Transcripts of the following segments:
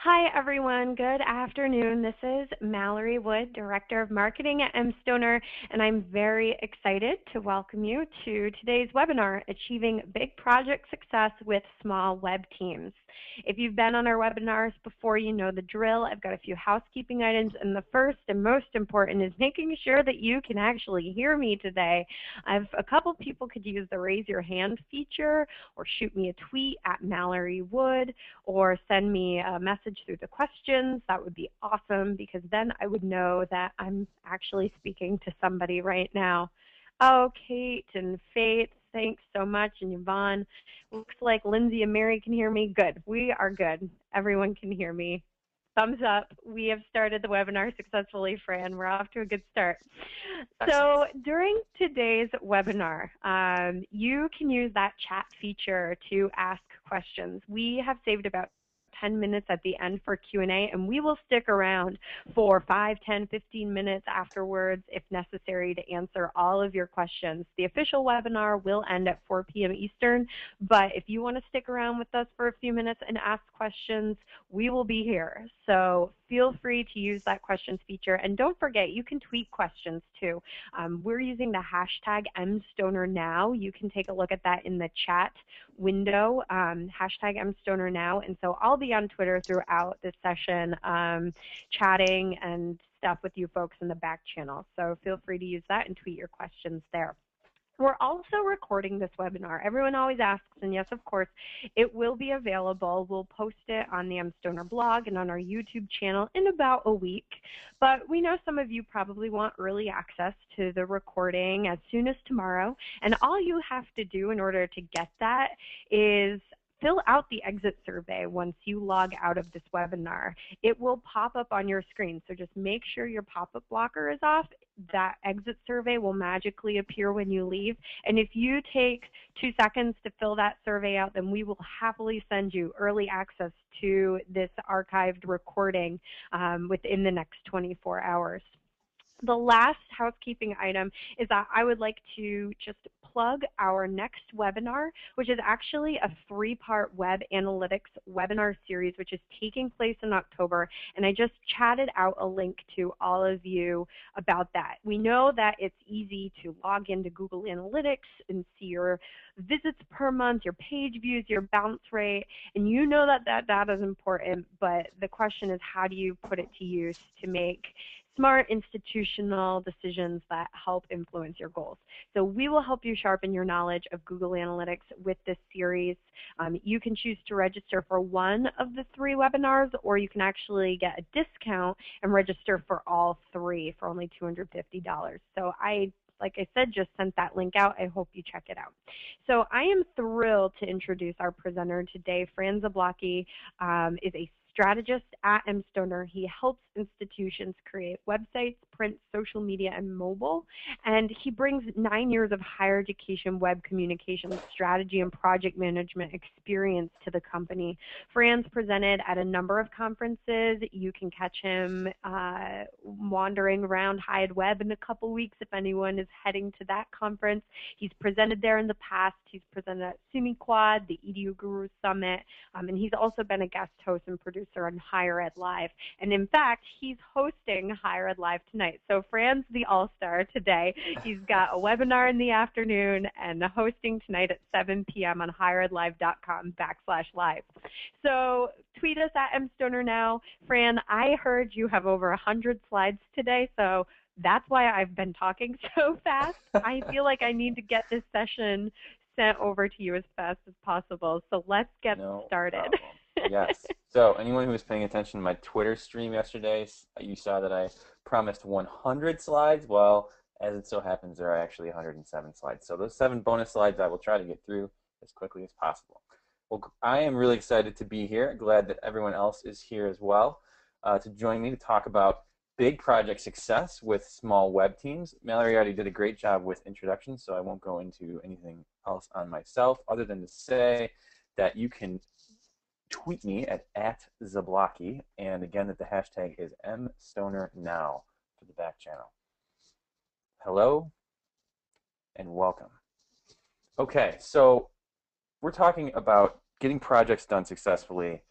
Hi, everyone. Good afternoon. This is Mallory Wood, Director of Marketing at mStoner, and I'm very excited to welcome you to today's webinar, Achieving Big Project Success with Small Web Teams. If you've been on our webinars before, you know the drill. I've got a few housekeeping items, and the first and most important is making sure that you can actually hear me today. A couple people could use the raise your hand feature or shoot me a tweet at Mallory Wood or send me a message through the questions. That would be awesome because then I would know that I'm actually speaking to somebody right now. Oh, Kate and Faith, thanks so much. And Yvonne, looks like Lindsay and Mary can hear me. Good. We are good. Everyone can hear me. Thumbs up. We have started the webinar successfully, Fran. We're off to a good start. So during today's webinar, you can use that chat feature to ask questions. We have saved about 10 minutes at the end for Q&A, and we will stick around for 5, 10, 15 minutes afterwards if necessary to answer all of your questions. The official webinar will end at 4 p.m. Eastern, but if you want to stick around with us for a few minutes and ask questions, we will be here. So feel free to use that questions feature, and don't forget, you can tweet questions too. We're using the hashtag mStonerNow. You can take a look at that in the chat window, hashtag mStonerNow, and so I'll be on Twitter throughout this session chatting and stuff with you folks in the back channel. So feel free to use that and tweet your questions there. We're also recording this webinar. Everyone always asks, and yes, of course, it will be available. We'll post it on the mStoner blog and on our YouTube channel in about a week. But we know some of you probably want early access to the recording as soon as tomorrow. And all you have to do in order to get that is fill out the exit survey once you log out of this webinar. It will pop up on your screen, so just make sure your pop-up blocker is off. That exit survey will magically appear when you leave, and if you take 2 seconds to fill that survey out, then we will happily send you early access to this archived recording within the next 24 hours. The last housekeeping item is that I would like to just plug our next webinar, which is actually a 3-part web analytics webinar series, which is taking place in October, and I just chatted out a link to all of you about that. We know that it's easy to log into Google Analytics and see your visits per month, your page views, your bounce rate, and you know that that data is important, but the question is, how do you put it to use to make smart institutional decisions that help influence your goals? So we will help you sharpen your knowledge of Google Analytics with this series. You can choose to register for one of the 3 webinars, or you can actually get a discount and register for all 3 for only $250. So like I said, just sent that link out. I hope you check it out. So I am thrilled to introduce our presenter today. Fran Zablocki is a strategist at mStoner. He helps institutions create websites, print, social media, and mobile. And he brings 9 years of higher education web communications strategy and project management experience to the company. Fran's presented at a number of conferences. You can catch him wandering around Hyatt Web in a couple weeks if anyone is heading to that conference. He's presented there in the past. He's presented at SumiQuad, the EDU Guru Summit, and he's also been a guest host and producer on Higher Ed Live. And in fact, he's hosting Higher Ed Live tonight. So Fran's the all-star today. He's got a webinar in the afternoon and hosting tonight at 7 p.m. on higheredlive.com/live. So tweet us at mStonerNow. Fran, I heard you have over 100 slides today, so that's why I've been talking so fast. I feel like I need to get this session sent over to you as fast as possible. So let's get started. Yes. So anyone who was paying attention to my Twitter stream yesterday, you saw that I promised 100 slides. Well, as it so happens, there are actually 107 slides. So those 7 bonus slides I will try to get through as quickly as possible. Well, I am really excited to be here. Glad that everyone else is here as well to join me to talk about big project success with small web teams. Mallory already did a great job with introductions, so I won't go into anything else on myself other than to say that you can tweet me at Zablocki, and again that the hashtag is mStonerNow for the back channel. Hello and welcome. Okay, so we're talking about getting projects done successfully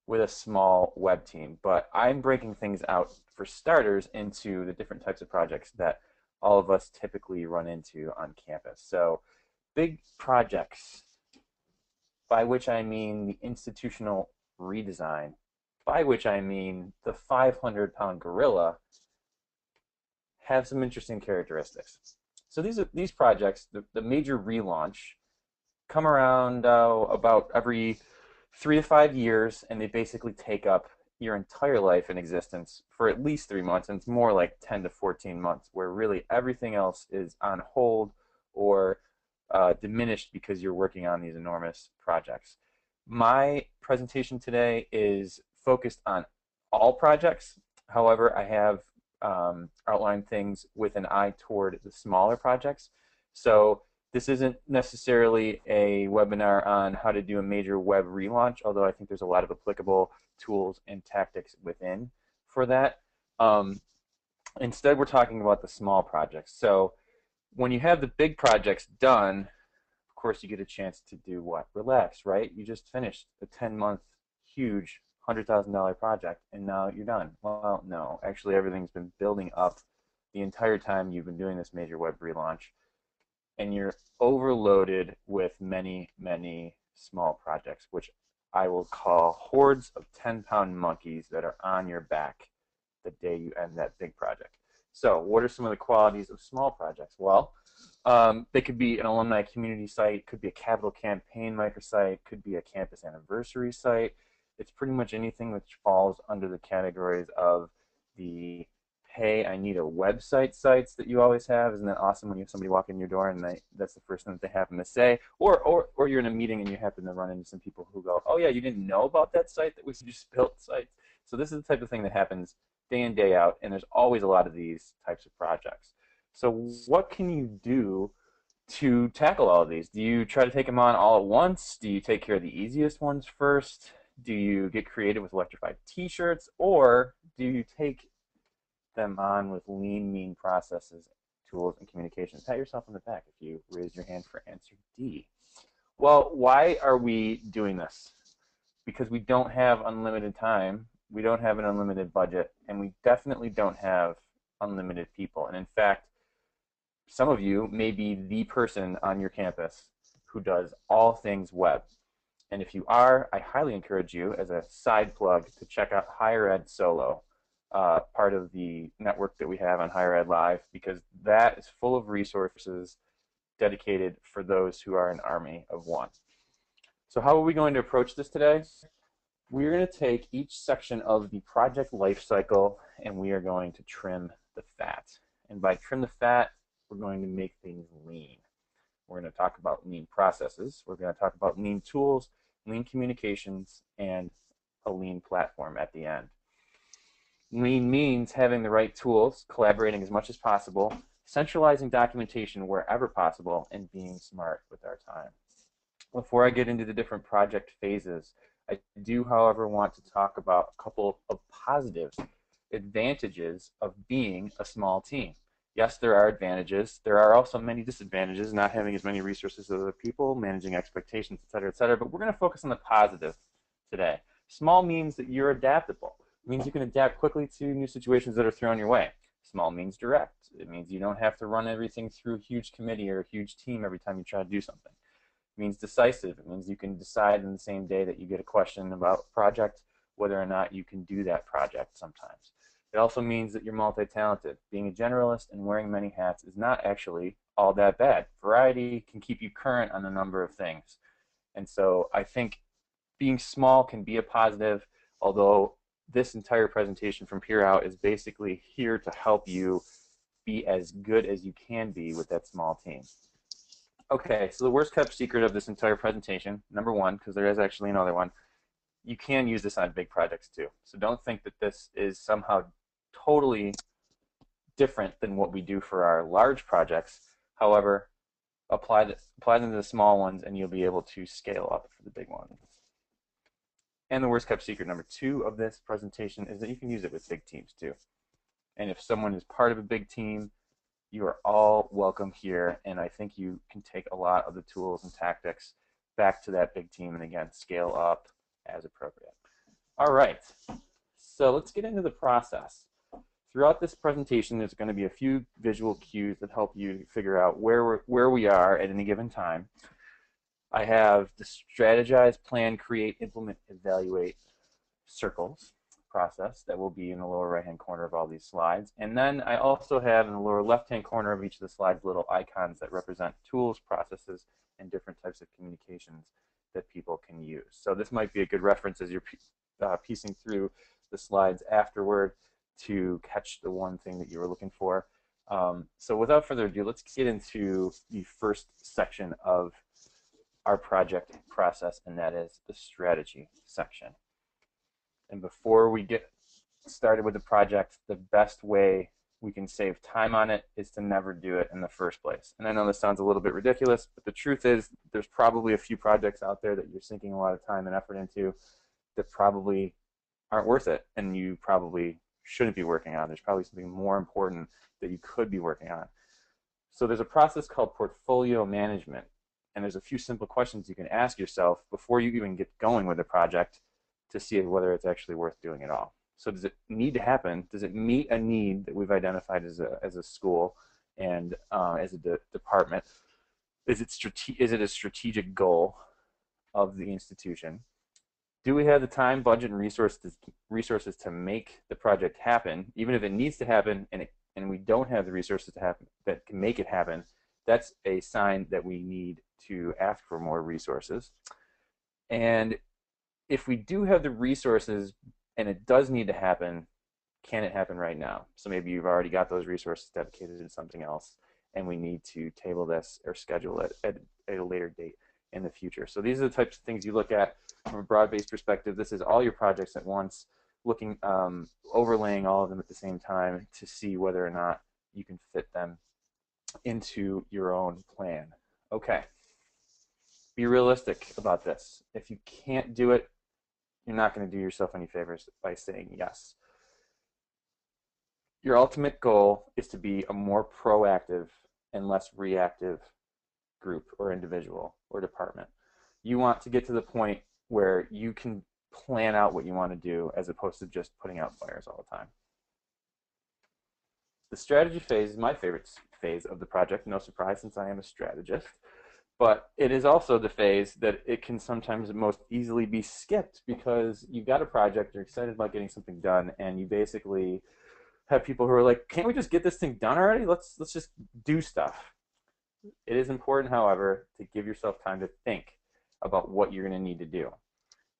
with a small web team. But I'm breaking things out for starters into the different types of projects that all of us typically run into on campus. So big projects, by which I mean the institutional redesign, by which I mean the 500-pound gorilla, have some interesting characteristics. So these projects, the major relaunch, come around about every 3 to 5 years, and they basically take up your entire life in existence for at least 3 months, and it's more like 10 to 14 months, where really everything else is on hold or diminished because you're working on these enormous projects. My presentation today is focused on all projects. However, I have outlined things with an eye toward the smaller projects. So this isn't necessarily a webinar on how to do a major web relaunch, although I think there's a lot of applicable tools and tactics within for that. Instead, we're talking about the small projects. So when you have the big projects done, of course, you get a chance to do what? Relax, right? You just finished a 10-month, huge $100,000 project, and now you're done. Well, no, actually, everything's been building up the entire time you've been doing this major web relaunch, and you're overloaded with many, many small projects, which I will call hordes of 10-pound monkeys that are on your back the day you end that big project. So what are some of the qualities of small projects? Well, they could be an alumni community site, could be a capital campaign microsite, could be a campus anniversary site. It's pretty much anything which falls under the categories of the hey, I need a website sites that you always have. Isn't that awesome when you have somebody walk in your door and that's the first thing that they happen to say? Or you're in a meeting and you happen to run into some people who go, oh yeah, you didn't know about that site that we just built sites. So this is the type of thing that happens day in, day out, and there's always a lot of these types of projects. So what can you do to tackle all of these? Do you try to take them on all at once? Do you take care of the easiest ones first? Do you get creative with electrified t-shirts? Or do you take them on with lean, mean processes, tools, and communications? Pat yourself on the back if you raised your hand for answer D. Well, why are we doing this? Because we don't have unlimited time, we don't have an unlimited budget, and we definitely don't have unlimited people. And in fact, some of you may be the person on your campus who does all things web. And if you are, I highly encourage you, as a side plug, to check out Higher Ed Solo, part of the network that we have on Higher Ed Live, because that is full of resources dedicated for those who are an army of one. So how are we going to approach this today? We're going to take each section of the project lifecycle and we are going to trim the fat. And by trim the fat, we're going to make things lean. We're going to talk about lean processes. We're going to talk about lean tools, lean communications, and a lean platform at the end. Lean means having the right tools, collaborating as much as possible, centralizing documentation wherever possible, and being smart with our time. Before I get into the different project phases, I do, however, want to talk about a couple of positive advantages of being a small team. Yes, there are advantages. There are also many disadvantages, not having as many resources as other people, managing expectations, et cetera, but we're going to focus on the positive today. Small means that you're adaptable. It means you can adapt quickly to new situations that are thrown your way. Small means direct. It means you don't have to run everything through a huge committee or a huge team every time you try to do something. It means decisive. It means you can decide in the same day that you get a question about a project whether or not you can do that project sometimes. It also means that you're multi-talented. Being a generalist and wearing many hats is not actually all that bad. Variety can keep you current on a number of things. And so I think being small can be a positive, although this entire presentation from here out is basically here to help you be as good as you can be with that small team. Okay, so the worst kept secret of this entire presentation, number one, because there is actually another one, you can use this on big projects too. So don't think that this is somehow totally different than what we do for our large projects. However, apply them to the small ones and you'll be able to scale up for the big ones. And the worst kept secret number two of this presentation is that you can use it with big teams too. And if someone is part of a big team, you are all welcome here, and I think you can take a lot of the tools and tactics back to that big team and again scale up as appropriate. All right, so let's get into the process. Throughout this presentation, there's going to be a few visual cues that help you figure out where we are at any given time. I have the strategize, plan, create, implement, evaluate circles process that will be in the lower right-hand corner of all these slides. And then I also have in the lower left-hand corner of each of the slides little icons that represent tools, processes, and different types of communications that people can use. So this might be a good reference as you're piecing through the slides afterward to catch the one thing that you were looking for. So without further ado, let's get into the first section of our project process, and that is the strategy section. And before we get started with the project, the best way we can save time on it is to never do it in the first place. And I know this sounds a little bit ridiculous, but the truth is there's probably a few projects out there that you're sinking a lot of time and effort into that probably aren't worth it, and you probably shouldn't be working on. There's probably something more important that you could be working on. So there's a process called portfolio management, and there's a few simple questions you can ask yourself before you even get going with the project to see whether it's actually worth doing at all. So does it need to happen? Does it meet a need that we've identified as a school and as a department? Is it a strategic goal of the institution? Do we have the time, budget, and resources to make the project happen? Even if it needs to happen and we don't have the resources to happen that can make it happen, that's a sign that we need to ask for more resources. And if we do have the resources and it does need to happen, can it happen right now? So maybe you've already got those resources dedicated to something else, and we need to table this or schedule it at a later date in the future. So these are the types of things you look at from a broad-based perspective. This is all your projects at once, looking, overlaying all of them at the same time to see whether or not you can fit them into your own plan. Okay. Be realistic about this. If you can't do it, you're not going to do yourself any favors by saying yes. Your ultimate goal is to be a more proactive and less reactive group or individual or department. You want to get to the point where you can plan out what you want to do as opposed to just putting out fires all the time. The strategy phase is my favorite phase of the project, no surprise since I am a strategist. But it is also the phase that it can sometimes most easily be skipped because you've got a project, you're excited about getting something done, and you basically have people who are like, can't we just get this thing done already? Let's just do stuff. It is important, however, to give yourself time to think about what you're going to need to do.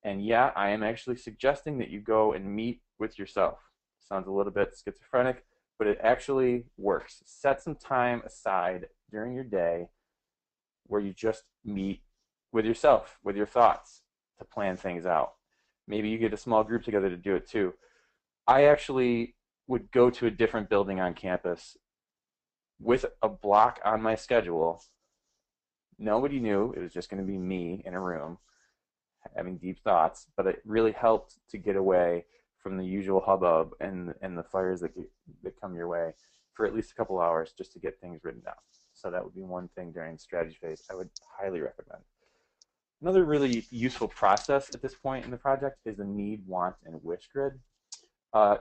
And yeah, I am actually suggesting that you go and meet with yourself. Sounds a little bit schizophrenic, but it actually works. Set some time aside during your day where you just meet with yourself, with your thoughts, to plan things out. Maybe you get a small group together to do it too. I actually would go to a different building on campus with a block on my schedule. Nobody knew. It was just going to be me in a room having deep thoughts, but it really helped to get away from the usual hubbub and the fires that come your way for at least a couple hours just to get things written down. So that would be one thing during the strategy phase I would highly recommend. Another really useful process at this point in the project is the need, want, and wish grid.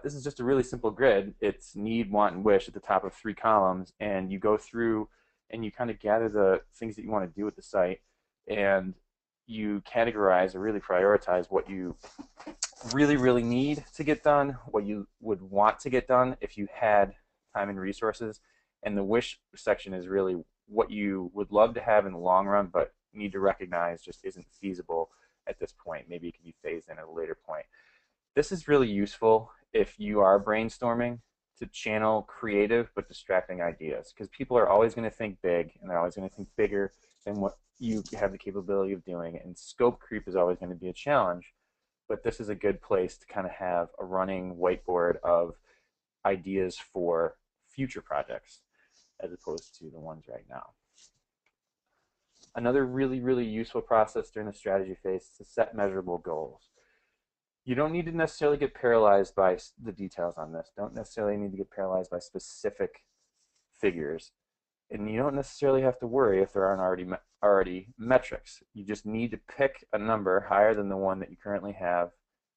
This is just a really simple grid. It's need, want, and wish at the top of 3 columns, and you go through and you kind of gather the things that you want to do at the site, and you categorize or really prioritize what you really need to get done, what you would want to get done if you had time and resources, and the wish section is really what you would love to have in the long run but need to recognize just isn't feasible at this point. Maybe it can be phased in at a later point. This is really useful if you are brainstorming to channel creative but distracting ideas, because people are always going to think big and they're always going to think bigger than what you have the capability of doing, and scope creep is always going to be a challenge. But this is a good place to kind of have a running whiteboard of ideas for future projects as opposed to the ones right now. Another really useful process during the strategy phase is to set measurable goals. You don't need to necessarily get paralyzed by the details on this. Don't necessarily need to get paralyzed by specific figures. And you don't necessarily have to worry if there aren't already metrics. You just need to pick a number higher than the one that you currently have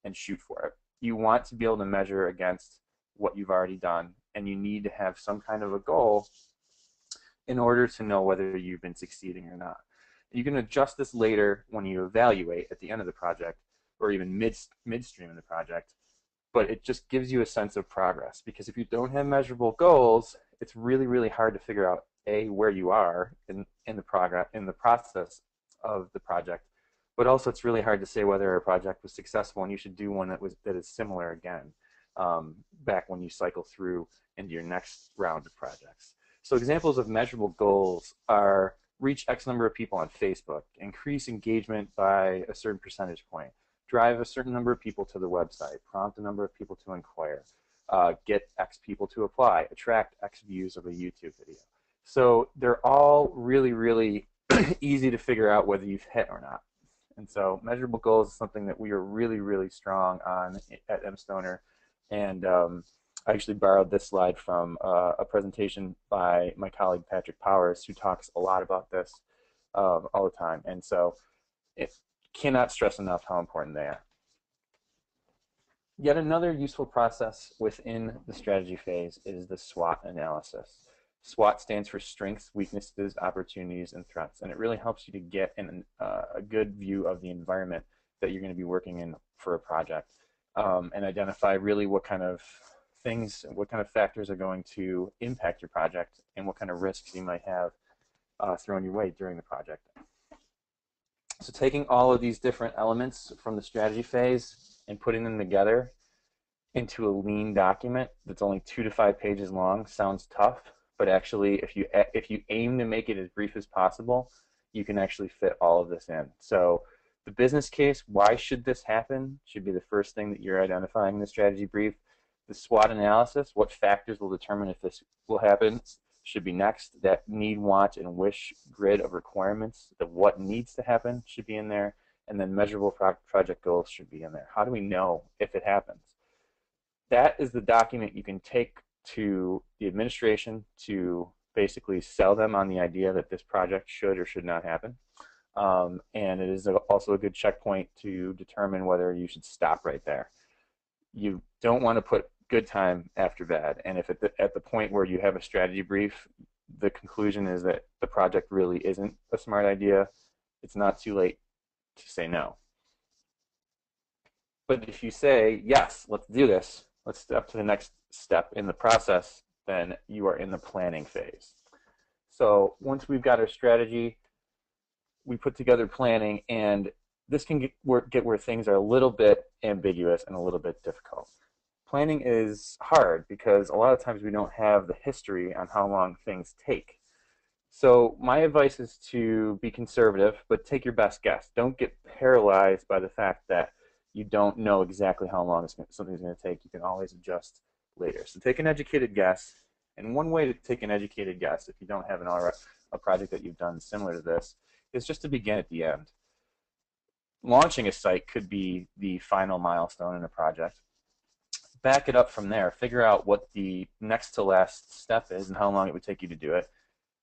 and shoot for it. You want to be able to measure against what you've already done, and you need to have some kind of a goal in order to know whether you've been succeeding or not. You can adjust this later when you evaluate at the end of the project or even midstream in the project, but it just gives you a sense of progress, because if you don't have measurable goals, it's really, really hard to figure out where you are in the process of the project, but also it's really hard to say whether a project was successful, and you should do one that is similar again back when you cycle through into your next round of projects. So examples of measurable goals are reach X number of people on Facebook, increase engagement by a certain percentage point, drive a certain number of people to the website, prompt a number of people to inquire, get X people to apply, attract X views of a YouTube video. So they're all really, really easy to figure out whether you've hit or not. And so measurable goals is something that we are really, really strong on at mStoner. And I actually borrowed this slide from a presentation by my colleague Patrick Powers, who talks a lot about this all the time. And so it cannot stress enough how important they are. Yet another useful process within the strategy phase is the SWOT analysis. SWOT stands for strengths, weaknesses, opportunities, and threats, and it really helps you to get a good view of the environment that you're going to be working in for a project, and identify really what kind of things, what kind of factors are going to impact your project, and what kind of risks you might have thrown your way during the project. So taking all of these different elements from the strategy phase and putting them together into a lean document that's only 2 to 5 pages long sounds tough, but actually if you aim to make it as brief as possible, you can actually fit all of this in. So the business case, why should this happen, should be the first thing that you're identifying in the strategy brief. The SWOT analysis, what factors will determine if this will happen, should be next. That need, want, and wish grid of requirements, the what needs to happen should be in there, and then measurable project goals should be in there. How do we know if it happens? That is the document you can take to the administration to basically sell them on the idea that this project should or should not happen. And it is also a good checkpoint to determine whether you should stop right there. You don't want to put good time after bad, and if at the point where you have a strategy brief, the conclusion is that the project really isn't a smart idea, it's not too late to say no. But if you say, yes, let's do this, let's step to the next step in the process, then you are in the planning phase. So once we've got our strategy, we put together planning, and this can get where things are a little bit ambiguous and a little bit difficult. Planning is hard because a lot of times we don't have the history on how long things take. So my advice is to be conservative, but take your best guess. Don't get paralyzed by the fact that you don't know exactly how long something's going to take. You can always adjust later. So take an educated guess, and one way to take an educated guess, if you don't have a project that you've done similar to this, is just to begin at the end. Launching a site could be the final milestone in a project. Back it up from there. Figure out what the next to last step is and how long it would take you to do it,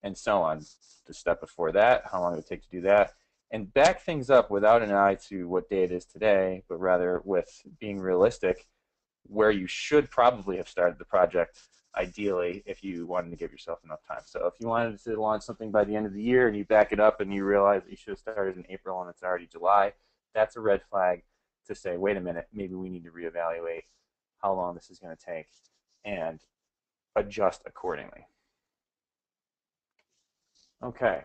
and so on. The step before that, how long it would take to do that, and back things up without an eye to what day it is today, but rather with being realistic, where you should probably have started the project, ideally, if you wanted to give yourself enough time. So if you wanted to launch something by the end of the year and you back it up and you realize that you should have started in April and it's already July, that's a red flag to say, wait a minute, maybe we need to reevaluate how long this is going to take and adjust accordingly. Okay.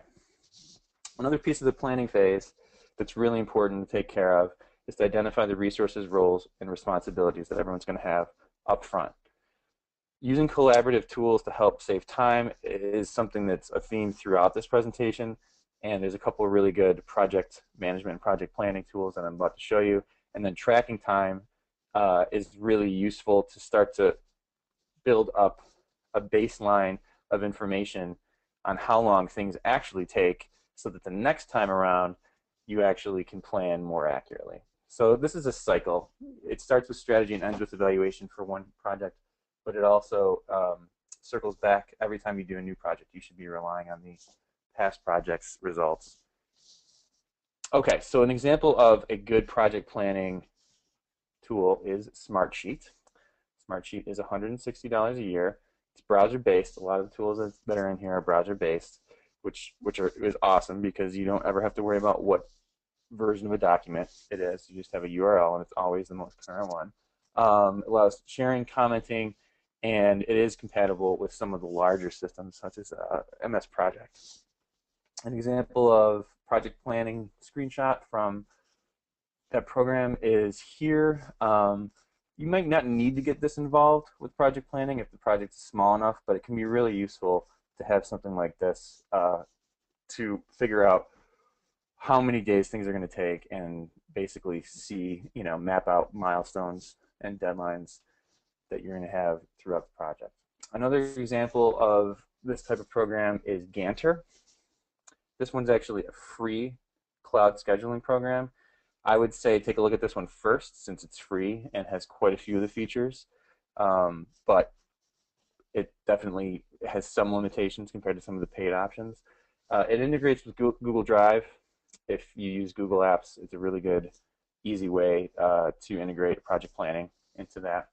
Another piece of the planning phase that's really important to take care of is to identify the resources, roles, and responsibilities that everyone's going to have up front. Using collaborative tools to help save time is something that's a theme throughout this presentation, and there's a couple of really good project management and project planning tools that I'm about to show you. And then tracking time is really useful to start to build up a baseline of information on how long things actually take, so that the next time around you actually can plan more accurately. So this is a cycle. It starts with strategy and ends with evaluation for one project, but it also circles back every time you do a new project. You should be relying on the past project's results. Okay, so an example of a good project planning tool is Smartsheet. Smartsheet is $160 a year. It's browser-based. A lot of the tools that are in here are browser-based, which is awesome because you don't ever have to worry about what version of a document it is. You just have a URL, and it's always the most current one. It allows sharing, commenting, and it is compatible with some of the larger systems, such as MS Project. An example of project planning screenshot from that program is here. You might not need to get this involved with project planning if the project is small enough, but it can be really useful to have something like this to figure out how many days things are going to take and basically see, map out milestones and deadlines that you're going to have throughout the project. Another example of this type of program is Ganter. This one's actually a free cloud scheduling program. I would say take a look at this one first since it's free and has quite a few of the features, but it definitely has some limitations compared to some of the paid options. It integrates with Google Drive. If you use Google Apps, it's a really good, easy way to integrate project planning into that.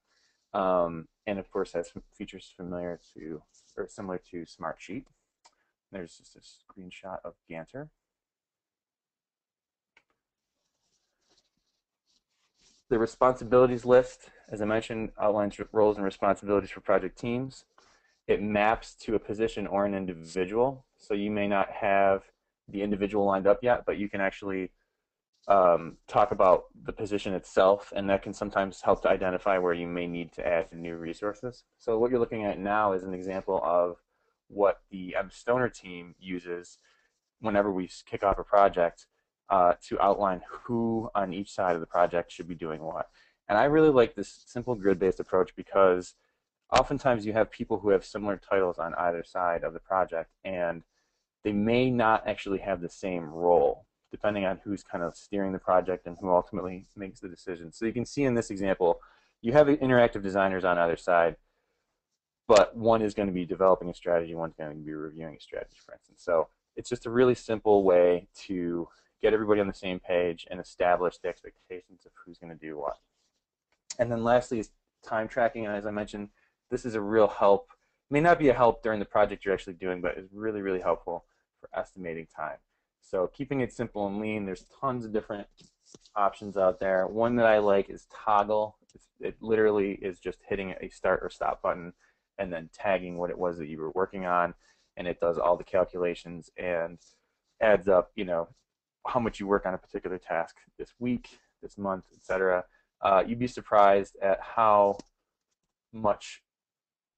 And of course has features similar to Smartsheet. There's just a screenshot of Ganter. The responsibilities list, as I mentioned, outlines roles and responsibilities for project teams. It maps to a position or an individual. So you may not have the individual lined up yet, but you can actually talk about the position itself, and that can sometimes help to identify where you may need to add new resources. So what you're looking at now is an example of what the mStoner team uses whenever we kick off a project to outline who on each side of the project should be doing what. And I really like this simple grid-based approach because oftentimes you have people who have similar titles on either side of the project, and they may not actually have the same role, depending on who's kind of steering the project and who ultimately makes the decision. So you can see in this example, you have interactive designers on either side, but one is going to be developing a strategy, one's going to be reviewing a strategy, for instance. So it's just a really simple way to get everybody on the same page and establish the expectations of who's going to do what. And then lastly is time tracking, and as I mentioned, this is a real help. It may not be a help during the project you're actually doing, but it's really, really helpful for estimating time. So keeping it simple and lean, there's tons of different options out there. One that I like is Toggle. It literally is just hitting a start or stop button and then tagging what it was that you were working on, and it does all the calculations and adds up, how much you work on a particular task this week, this month, etc. You'd be surprised at how much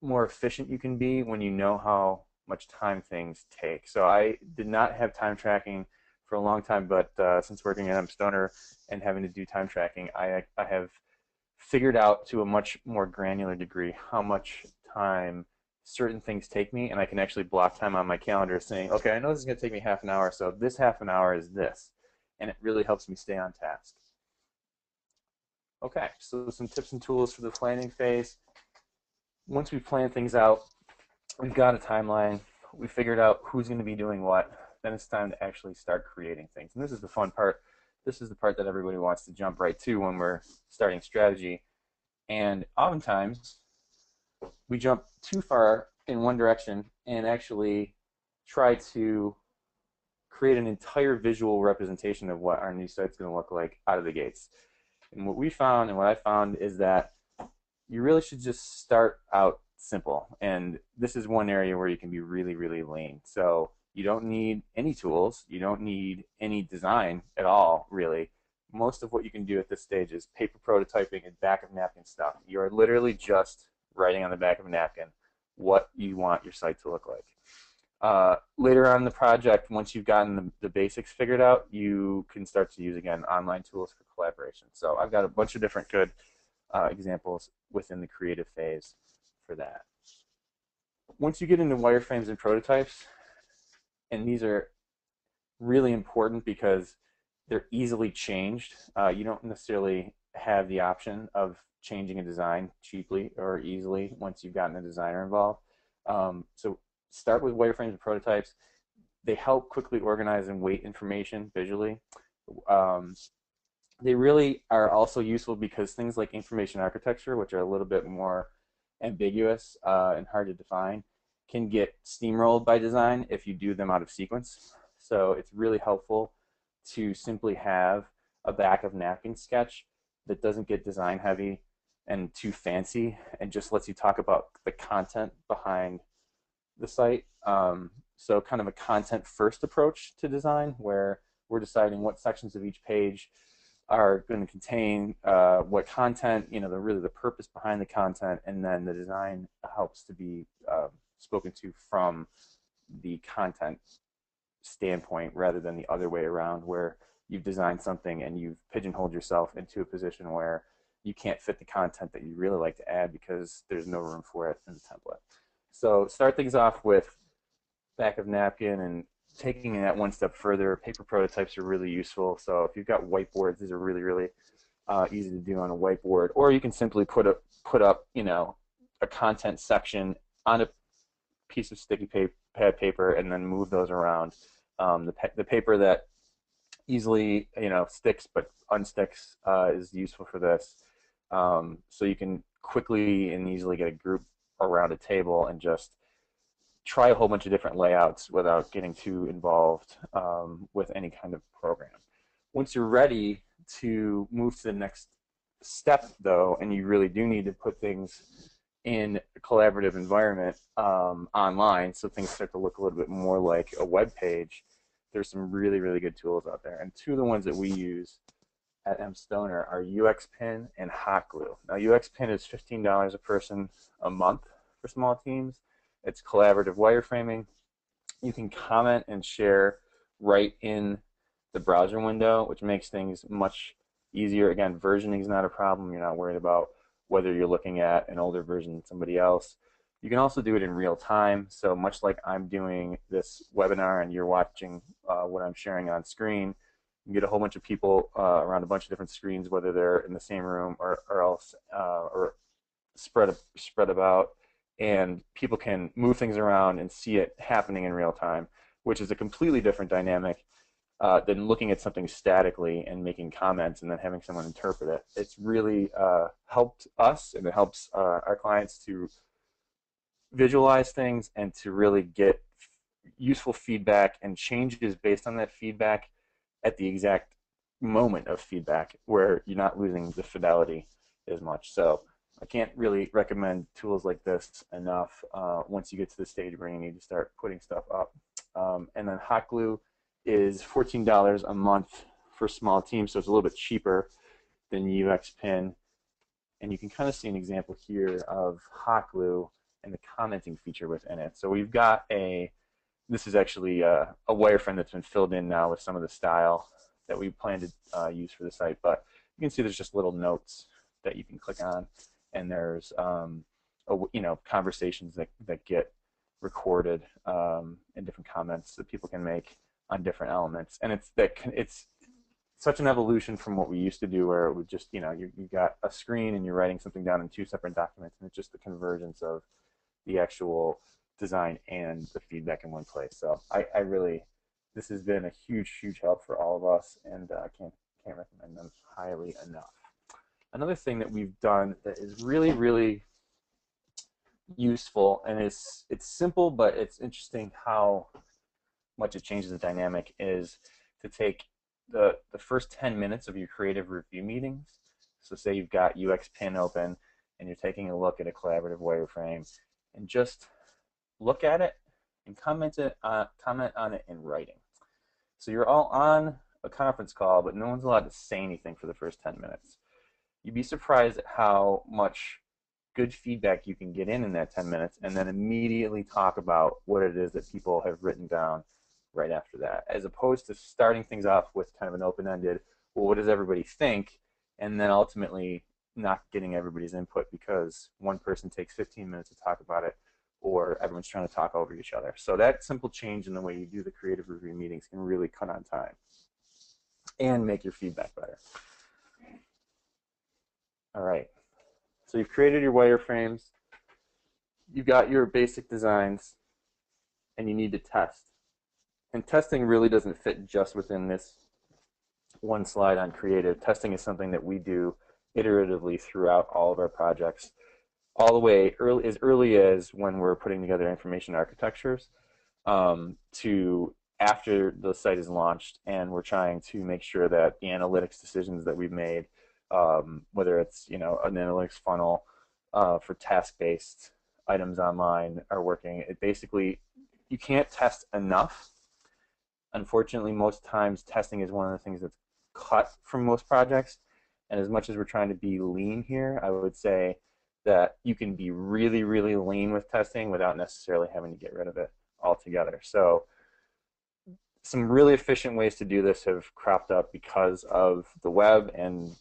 more efficient you can be when you know how much time things take. So I did not have time tracking for a long time, but since working at mStoner and having to do time tracking, I have figured out to a much more granular degree how much time certain things take me, and I can actually block time on my calendar saying, okay, I know this is going to take me half an hour, so this half an hour is this, and it really helps me stay on task. Okay, so some tips and tools for the planning phase. Once we plan things out, we've got a timeline, we figured out who's going to be doing what, then it's time to actually start creating things. And this is the fun part. This is the part that everybody wants to jump right to when we're starting strategy. And oftentimes, we jump too far in one direction and actually try to create an entire visual representation of what our new site's going to look like out of the gates. And what we found and what I found is that you really should just start out simple. And this is one area where you can be really, really lean. So you don't need any tools. You don't need any design at all, really. Most of what you can do at this stage is paper prototyping and back of napkin stuff. You're literally just writing on the back of a napkin what you want your site to look like. Later on in the project, once you've gotten the basics figured out, you can start to use, again, online tools for collaboration. So I've got a bunch of different good examples within the creative phase for that. Once you get into wireframes and prototypes, and these are really important because they're easily changed. You don't necessarily have the option of changing a design cheaply or easily once you've gotten a designer involved. So start with wireframes and prototypes. They help quickly organize and weight information visually. They really are also useful because things like information architecture, which are a little bit more ambiguous and hard to define, can get steamrolled by design if you do them out of sequence. So it's really helpful to simply have a back of napkin sketch that doesn't get design heavy and too fancy and just lets you talk about the content behind the site. So kind of a content first approach to design where we're deciding what sections of each page are going to contain what content, really the purpose behind the content, and then the design helps to be spoken to from the content standpoint rather than the other way around where you've designed something and you've pigeonholed yourself into a position where you can't fit the content that you really like to add because there's no room for it in the template. So start things off with back of napkin and taking that one step further. Paper prototypes are really useful. So if you've got whiteboards, these are really, really easy to do on a whiteboard. Or you can simply put up, a content section on a piece of sticky pad paper and then move those around. The paper that easily, sticks but unsticks is useful for this. So you can quickly and easily get a group around a table and just try a whole bunch of different layouts without getting too involved with any kind of program. Once you're ready to move to the next step, though, and you really do need to put things in a collaborative environment online so things start to look a little bit more like a web page, there's some really, really good tools out there. And two of the ones that we use at mStoner are UXPin and Hot Glue. Now, UXPin is $15 a person a month for small teams. It's collaborative wireframing. You can comment and share right in the browser window, which makes things much easier. Again, versioning is not a problem. You're not worried about whether you're looking at an older version than somebody else. You can also do it in real time. So much like I'm doing this webinar and you're watching what I'm sharing on screen, you get a whole bunch of people around a bunch of different screens, whether they're in the same room or else or spread about, and people can move things around and see it happening in real time, which is a completely different dynamic than looking at something statically and making comments and then having someone interpret it. It's really helped us, and it helps our clients to visualize things and to really get useful feedback and changes based on that feedback at the exact moment of feedback where you're not losing the fidelity as much. So I can't really recommend tools like this enough once you get to the stage where you need to start putting stuff up. And then Hot Glue is $14 a month for small teams, so it's a little bit cheaper than UXPin. And you can kind of see an example here of Hot Glue and the commenting feature within it. So we've got this is actually a wireframe that's been filled in now with some of the style that we plan to use for the site. But you can see there's just little notes that you can click on, and there's conversations that get recorded and different comments that people can make on different elements. And it's such an evolution from what we used to do, where it would just you got a screen and you're writing something down in two separate documents, and it's just the convergence of the actual design and the feedback in one place. So I really, this has been a huge help for all of us, and I can't recommend them highly enough. Another thing that we've done that is really useful, and it's simple, but it's interesting how much it changes the dynamic, is to take the first 10 minutes of your creative review meetings. So say you've got UXPin open and you're taking a look at a collaborative wireframe, and just look at it and comment on it in writing. So you're all on a conference call, but no one's allowed to say anything for the first 10 minutes. You'd be surprised at how much good feedback you can get in that 10 minutes, and then immediately talk about what it is that people have written down right after that, as opposed to starting things off with kind of an open-ended, well, what does everybody think, and then ultimately not getting everybody's input because one person takes 15 minutes to talk about it, or everyone's trying to talk over each other. So that simple change in the way you do the creative review meetings can really cut on time and make your feedback better. All right, so you've created your wireframes, you've got your basic designs, and you need to test. And testing really doesn't fit just within this one slide on creative. Testing is something that we do iteratively throughout all of our projects, all the way as early as when we're putting together information architectures, to after the site is launched, and we're trying to make sure that the analytics decisions that we've made, whether it's an analytics funnel for task-based items online, are working. It basically, you can't test enough. Unfortunately, most times testing is one of the things that's cut from most projects. And as much as we're trying to be lean here, I would say that you can be really, really lean with testing without necessarily having to get rid of it altogether. So some really efficient ways to do this have cropped up because of the web and,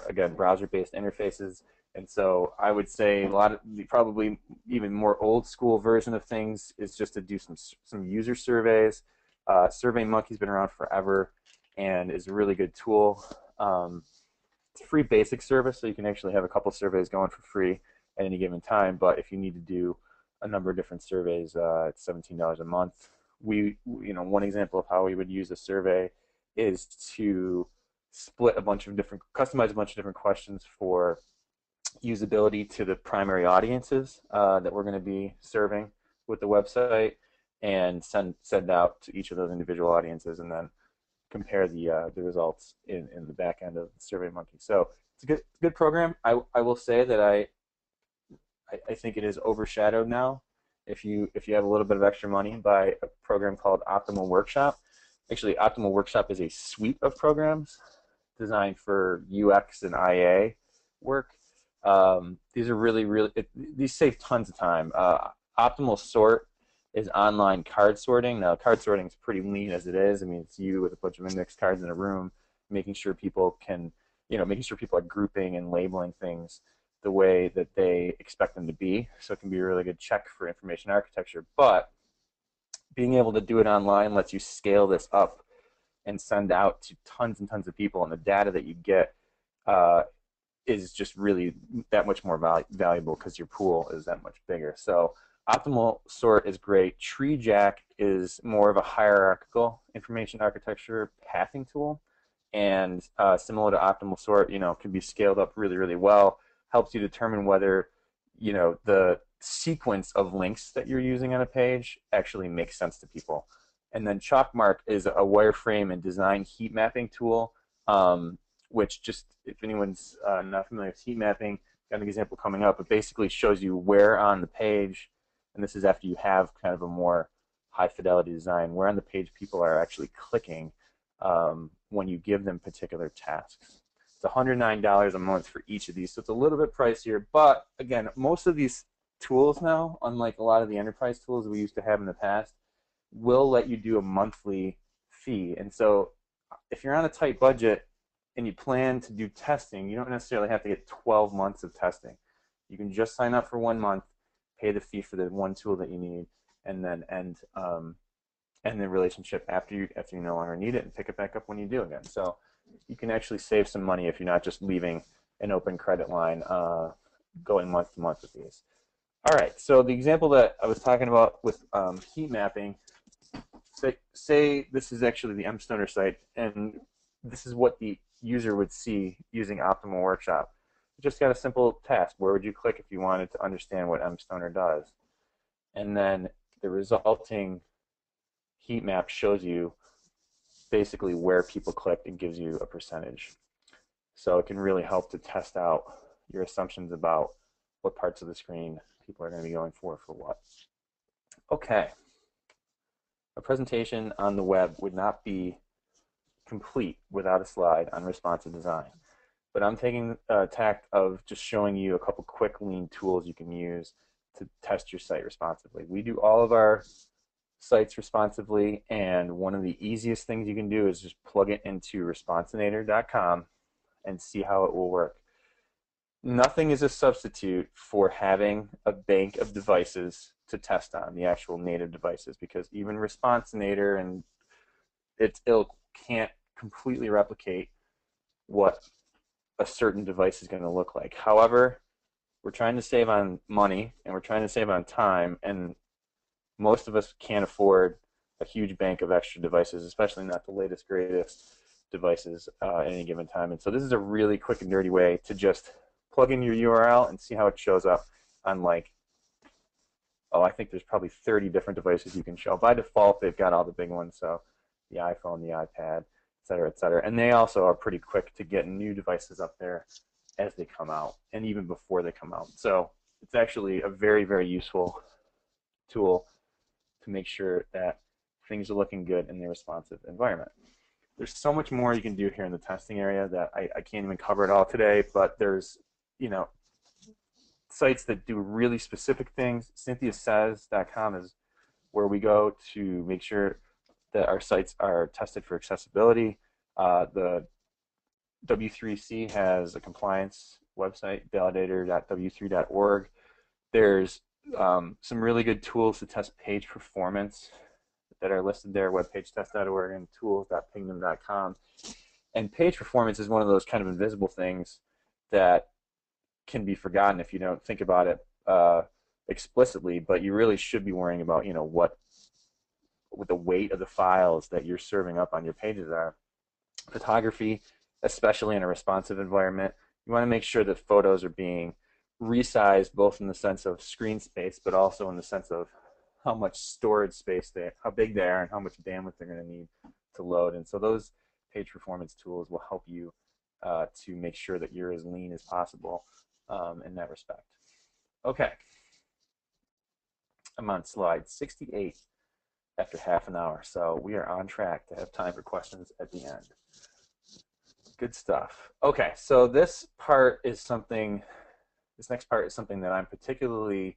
again, browser-based interfaces. And so I would say probably even more old school version of things is just to do some user surveys. SurveyMonkey's been around forever and is a really good tool. It's a free basic service, so you can actually have a couple surveys going for free at any given time. But if you need to do a number of different surveys, it's $17 a month. One example of how we would use a survey is to customize a bunch of different questions for usability to the primary audiences that we're going to be serving with the website, and send out to each of those individual audiences, and then compare the results in the back end of SurveyMonkey. So it's a good program. I will say that I think it is overshadowed now. If you have a little bit of extra money, by a program called Optimal Workshop. Actually, Optimal Workshop is a suite of programs designed for UX and IA work. These are these save tons of time. Optimal Sort is online card sorting. Now, card sorting is pretty lean as it is. I mean, it's you with a bunch of index cards in a room, making sure people are grouping and labeling things the way that they expect them to be. So it can be a really good check for information architecture. But being able to do it online lets you scale this up and send out to tons and tons of people, and the data that you get is just really that much more valuable because your pool is that much bigger. So Optimal Sort is great. TreeJack is more of a hierarchical information architecture pathing tool, and similar to Optimal Sort, can be scaled up really, really well. Helps you determine whether the sequence of links that you're using on a page actually makes sense to people. And then Chalkmark is a wireframe and design heat mapping tool, which, just if anyone's not familiar with heat mapping, got an example coming up. It basically shows you where on the page, and this is after you have kind of a more high fidelity design, where on the page people are actually clicking when you give them particular tasks. It's $109 a month for each of these, so it's a little bit pricier. But again, most of these tools now, unlike a lot of the enterprise tools we used to have in the past, will let you do a monthly fee. And so if you're on a tight budget and you plan to do testing, you don't necessarily have to get 12 months of testing. You can just sign up for 1 month, pay the fee for the one tool that you need, and then end the relationship after you no longer need it, and pick it back up when you do again. So you can actually save some money if you're not just leaving an open credit line going month to month with these. All right, so the example that I was talking about with heat mapping, say this is actually the mStoner site, and this is what the user would see using Optimal Workshop. You just got a simple task. Where would you click if you wanted to understand what mStoner does? And then the resulting heat map shows you basically where people clicked and gives you a percentage. So it can really help to test out your assumptions about what parts of the screen people are going to be going for what. Okay. A presentation on the web would not be complete without a slide on responsive design. But I'm taking a tack of just showing you a couple quick lean tools you can use to test your site responsively. We do all of our sites responsively, and one of the easiest things you can do is just plug it into responsinator.com and see how it will work. Nothing is a substitute for having a bank of devices to test on, the actual native devices, because even Responsinator and its ilk can't completely replicate what a certain device is going to look like. However, we're trying to save on money and we're trying to save on time, and most of us can't afford a huge bank of extra devices, especially not the latest, greatest devices at any given time. And so this is a really quick and dirty way to just plug in your URL and see how it shows up on, like, I think there's probably 30 different devices you can show. By default, they've got all the big ones, so the iPhone, the iPad, et cetera, et cetera. And they also are pretty quick to get new devices up there as they come out and even before they come out. So it's actually a very, very useful tool to make sure that things are looking good in the responsive environment. There's so much more you can do here in the testing area that I can't even cover it all today, but there's, sites that do really specific things. CynthiaSays.com is where we go to make sure that our sites are tested for accessibility. The W3C has a compliance website, validator.w3.org. There's some really good tools to test page performance that are listed there, webpagetest.org and tools.pingdom.com. And page performance is one of those kind of invisible things that can be forgotten if you don't think about it explicitly, but you really should be worrying about, what the weight of the files that you're serving up on your pages are. Photography, especially in a responsive environment, you want to make sure that photos are being resized both in the sense of screen space, but also in the sense of how much storage space how big they are and how much bandwidth they're going to need to load. And so those page performance tools will help you to make sure that you're as lean as possible in that respect. Okay, I'm on slide 68 after half an hour, so we are on track to have time for questions at the end. Good stuff. Okay, so this next part is something that I'm particularly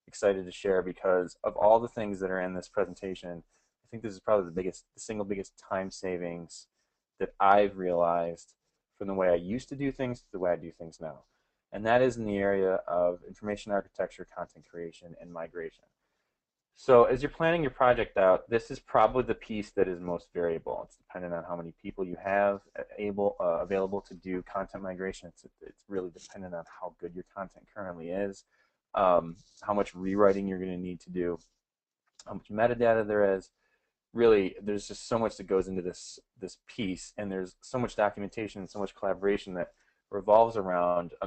excited to share because of all the things that are in this presentation. I think this is probably the single biggest time savings that I've realized from the way I used to do things to the way I do things now. And that is in the area of information architecture, content creation, and migration. So as you're planning your project out, this is probably the piece that is most variable. It's dependent on how many people you have available to do content migration. It's really dependent on how good your content currently is, how much rewriting you're going to need to do, how much metadata there is. Really, there's just so much that goes into this piece, and there's so much documentation and so much collaboration that revolves around a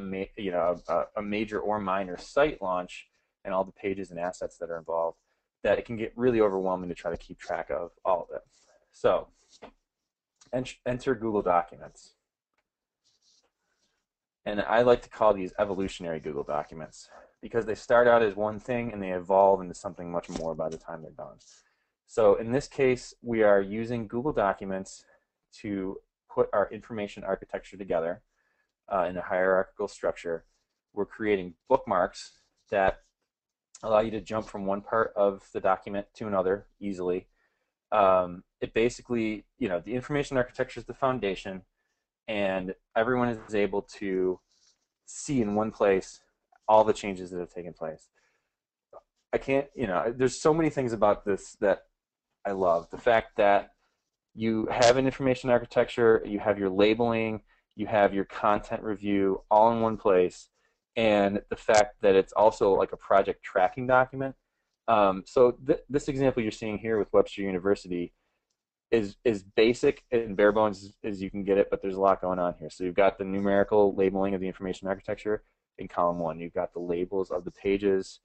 major or minor site launch and all the pages and assets that are involved, that it can get really overwhelming to try to keep track of all of it. So enter Google Documents. And I like to call these evolutionary Google Documents because they start out as one thing and they evolve into something much more by the time they're done. So in this case, we are using Google Documents to put our information architecture together in a hierarchical structure. We're creating bookmarks that allow you to jump from one part of the document to another easily. It basically, the information architecture is the foundation, and everyone is able to see in one place all the changes that have taken place. There's so many things about this that I love. The fact that you have an information architecture, you have your labeling, you have your content review all in one place, and the fact that it's also like a project tracking document. So this example you're seeing here with Webster University is basic and bare bones as you can get it, but there's a lot going on here. So you've got the numerical labeling of the information architecture in column 1. You've got the labels of the pages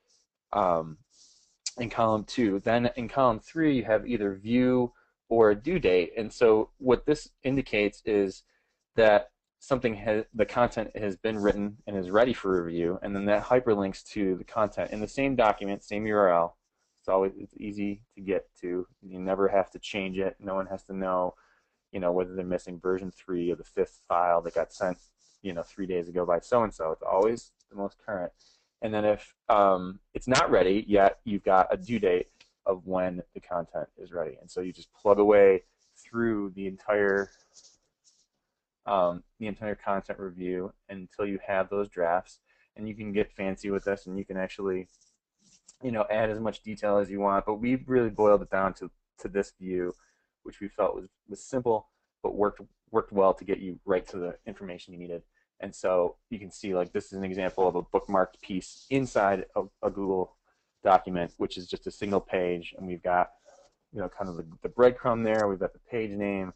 in column 2. Then in column 3, you have either view or a due date. And so what this indicates is that the content has been written and is ready for review, and then that hyperlinks to the content in the same document, same URL. It's easy to get to. You never have to change it. No one has to know, whether they're missing version 3 of the 5th file that got sent, 3 days ago by so-and-so. It's always the most current. And then if it's not ready yet, you've got a due date of when the content is ready. And so you just plug away through the entire content review until you have those drafts, and you can get fancy with this, and you can actually add as much detail as you want. But we really boiled it down to this view, which we felt was simple but worked well to get you right to the information you needed. And so you can see, like, this is an example of a bookmarked piece inside of a Google document, which is just a single page, and we've got kind of the breadcrumb there. We've got the page name,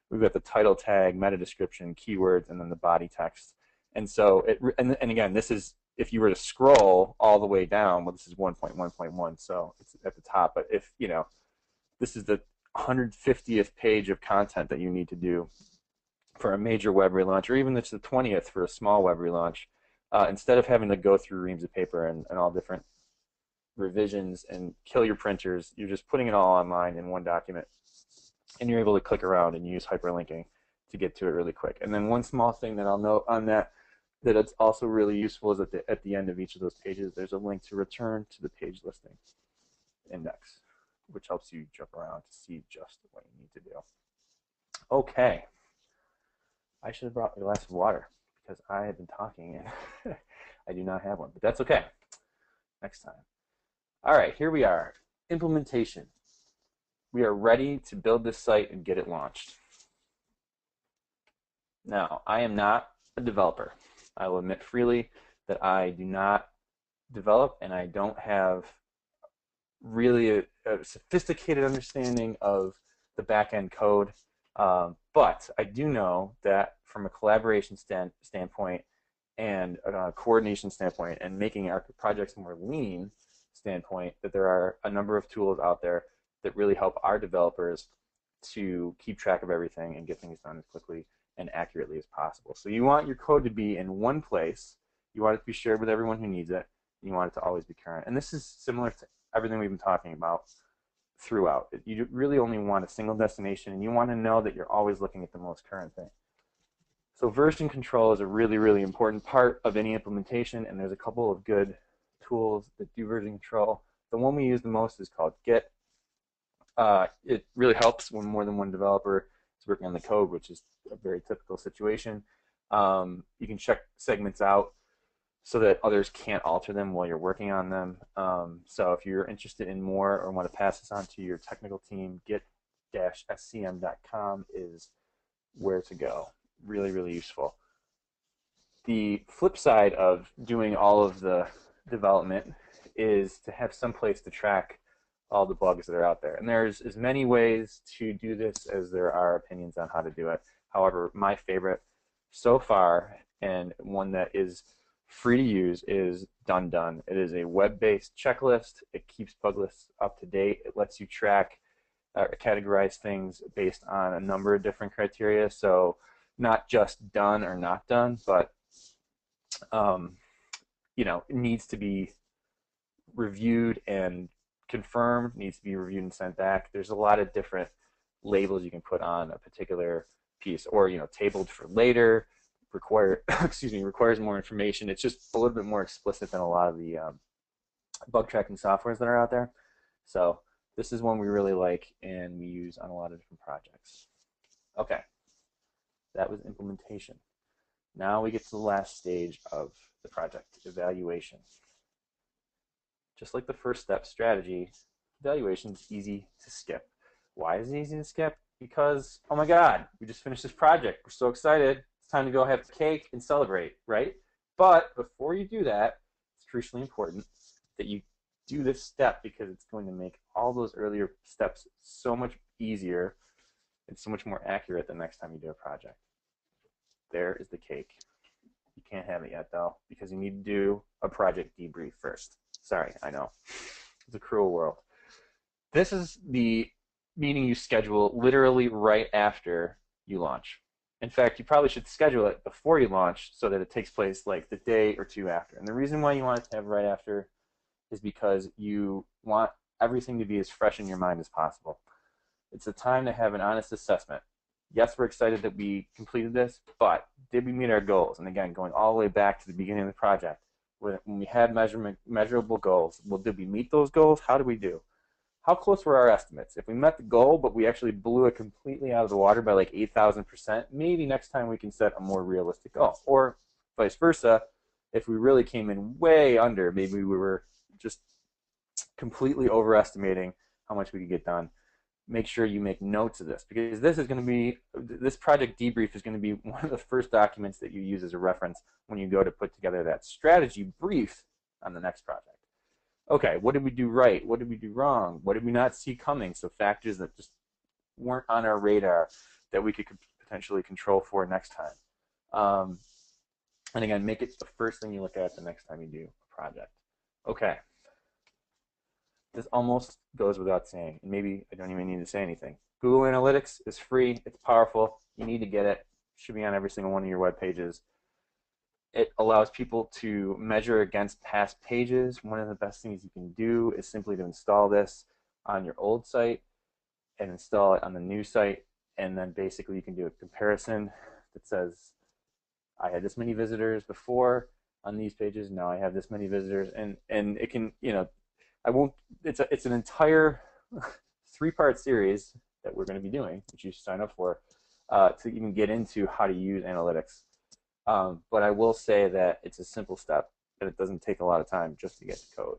we've got the title tag, meta description, keywords, and then the body text. And so, and again, this is, if you were to scroll all the way down, well, this is 1.1.1, so it's at the top. But if, you know, this is the 150th page of content that you need to do for a major web relaunch, or even it's the 20th for a small web relaunch, instead of having to go through reams of paper and all different revisions and kill your printers, you're just putting it all online in one document, and you're able to click around and use hyperlinking to get to it really quick. And then one small thing that I'll note on that it's also really useful is at the end of each of those pages, there's a link to return to the page listing index, which helps you jump around to see just what you need to do. Okay. I should have brought a glass of water because I have been talking and I do not have one, but that's okay. Next time. All right, here we are. Implementation. We are ready to build this site and get it launched. Now, I am not a developer. I will admit freely that I do not develop, and I don't have really a sophisticated understanding of the back-end code. But I do know that from a collaboration standpoint and a coordination standpoint and making our projects more lean standpoint, that there are a number of tools out there that really help our developers to keep track of everything and get things done as quickly and accurately as possible. So you want your code to be in one place, you want it to be shared with everyone who needs it, and you want it to always be current. And this is similar to everything we've been talking about throughout. You really only want a single destination, and you want to know that you're always looking at the most current thing. So version control is a really, really important part of any implementation, and there's a couple of good tools that do version control. The one we use the most is called Git. It really helps when more than one developer is working on the code, which is a very typical situation. You can check segments out so that others can't alter them while you're working on them. So if you're interested in more or want to pass this on to your technical team, git-scm.com is where to go. Really, really useful. The flip side of doing all of the development is to have some place to track all the bugs that are out there. And there's as many ways to do this as there are opinions on how to do it. However, my favorite so far, and one that is free to use, is Done. It is a web-based checklist. It keeps bug lists up to date. It lets you track categorize things based on a number of different criteria. So not just done or not done, but it needs to be reviewed and confirmed, needs to be reviewed and sent back. There's a lot of different labels you can put on a particular piece, or tabled for later, requires more information. It's just a little bit more explicit than a lot of the bug tracking softwares that are out there. So this is one we really like and we use on a lot of different projects. Okay, that was implementation. Now we get to the last stage of the project, evaluation. Just like the first step, strategy, evaluation is easy to skip. Why is it easy to skip? Because, oh my God, we just finished this project. We're so excited. It's time to go have cake and celebrate, right? But before you do that, it's crucially important that you do this step, because it's going to make all those earlier steps so much easier and so much more accurate the next time you do a project. There is the cake. You can't have it yet, though, because you need to do a project debrief first. Sorry, I know. It's a cruel world. This is the meeting you schedule literally right after you launch. In fact, you probably should schedule it before you launch so that it takes place like the day or two after. And the reason why you want it to have right after is because you want everything to be as fresh in your mind as possible. It's a time to have an honest assessment. Yes, we're excited that we completed this, but did we meet our goals? And again, going all the way back to the beginning of the project, when we had measurable goals, well, did we meet those goals? How did we do? How close were our estimates? If we met the goal, but we actually blew it completely out of the water by like 8,000%, maybe next time we can set a more realistic goal. Or vice versa, if we really came in way under, maybe we were just completely overestimating how much we could get done. Make sure you make notes of this, because this project debrief is going to be one of the first documents that you use as a reference when you go to put together that strategy brief on the next project. Okay, what did we do right? What did we do wrong? What did we not see coming? So factors that just weren't on our radar that we could potentially control for next time. And again, make it the first thing you look at the next time you do a project. Okay. This almost goes without saying, and maybe I don't even need to say anything. Google Analytics is free. It's powerful. You need to get it. It should be on every single one of your web pages. It allows people to measure against past pages. One of the best things you can do is simply to install this on your old site and install it on the new site, and then basically you can do a comparison that says, I had this many visitors before on these pages, now I have this many visitors, and it can, it's an entire 3-part series that we're going to be doing, which you should sign up for, to even get into how to use analytics. But I will say that it's a simple step, and it doesn't take a lot of time just to get the code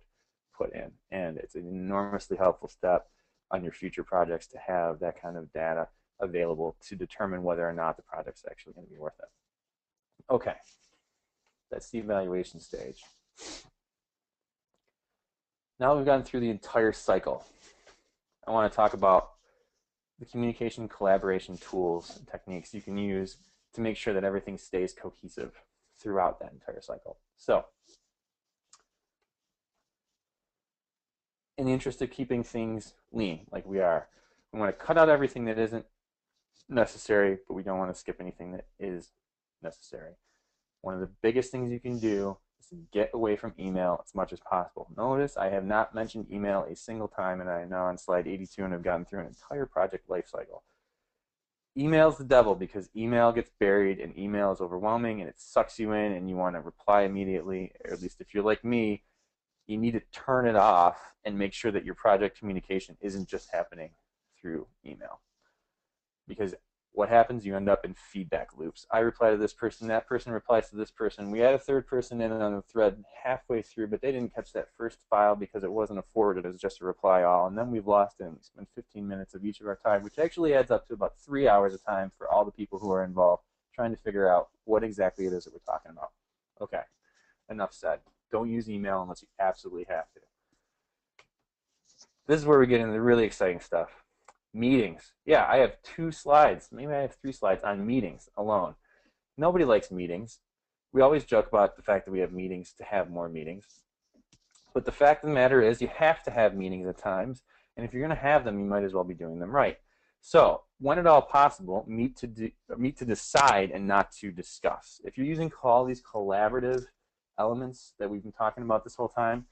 put in. And it's an enormously helpful step on your future projects to have that kind of data available to determine whether or not the project's actually going to be worth it. Okay, that's the evaluation stage. Now we've gotten through the entire cycle. I want to talk about the communication collaboration tools and techniques you can use to make sure that everything stays cohesive throughout that entire cycle. So, in the interest of keeping things lean, like we want to cut out everything that isn't necessary, but we don't want to skip anything that is necessary. One of the biggest things you can do is to get away from email as much as possible. Notice I have not mentioned email a single time, and I am now on slide 82 and have gotten through an entire project lifecycle. Email's the devil because email gets buried and email is overwhelming and it sucks you in and you want to reply immediately, or at least if you're like me, you need to turn it off and make sure that your project communication isn't just happening through email. Because what happens, you end up in feedback loops. I reply to this person, that person replies to this person. We had a third person in on the thread halfway through, but they didn't catch that first file because it wasn't a forward, it was just a reply all. And then we've lost it and we spent 15 minutes of each of our time, which actually adds up to about 3 hours of time for all the people who are involved trying to figure out what exactly it is that we're talking about. Okay, enough said. Don't use email unless you absolutely have to. This is where we get into the really exciting stuff. Meetings. Yeah, I have 2 slides. Maybe I have 3 slides on meetings alone. Nobody likes meetings. We always joke about the fact that we have meetings to have more meetings. But the fact of the matter is you have to have meetings at times. And if you're going to have them, you might as well be doing them right. So when at all possible, meet to decide and not to discuss. If you're using all these collaborative elements that we've been talking about this whole time,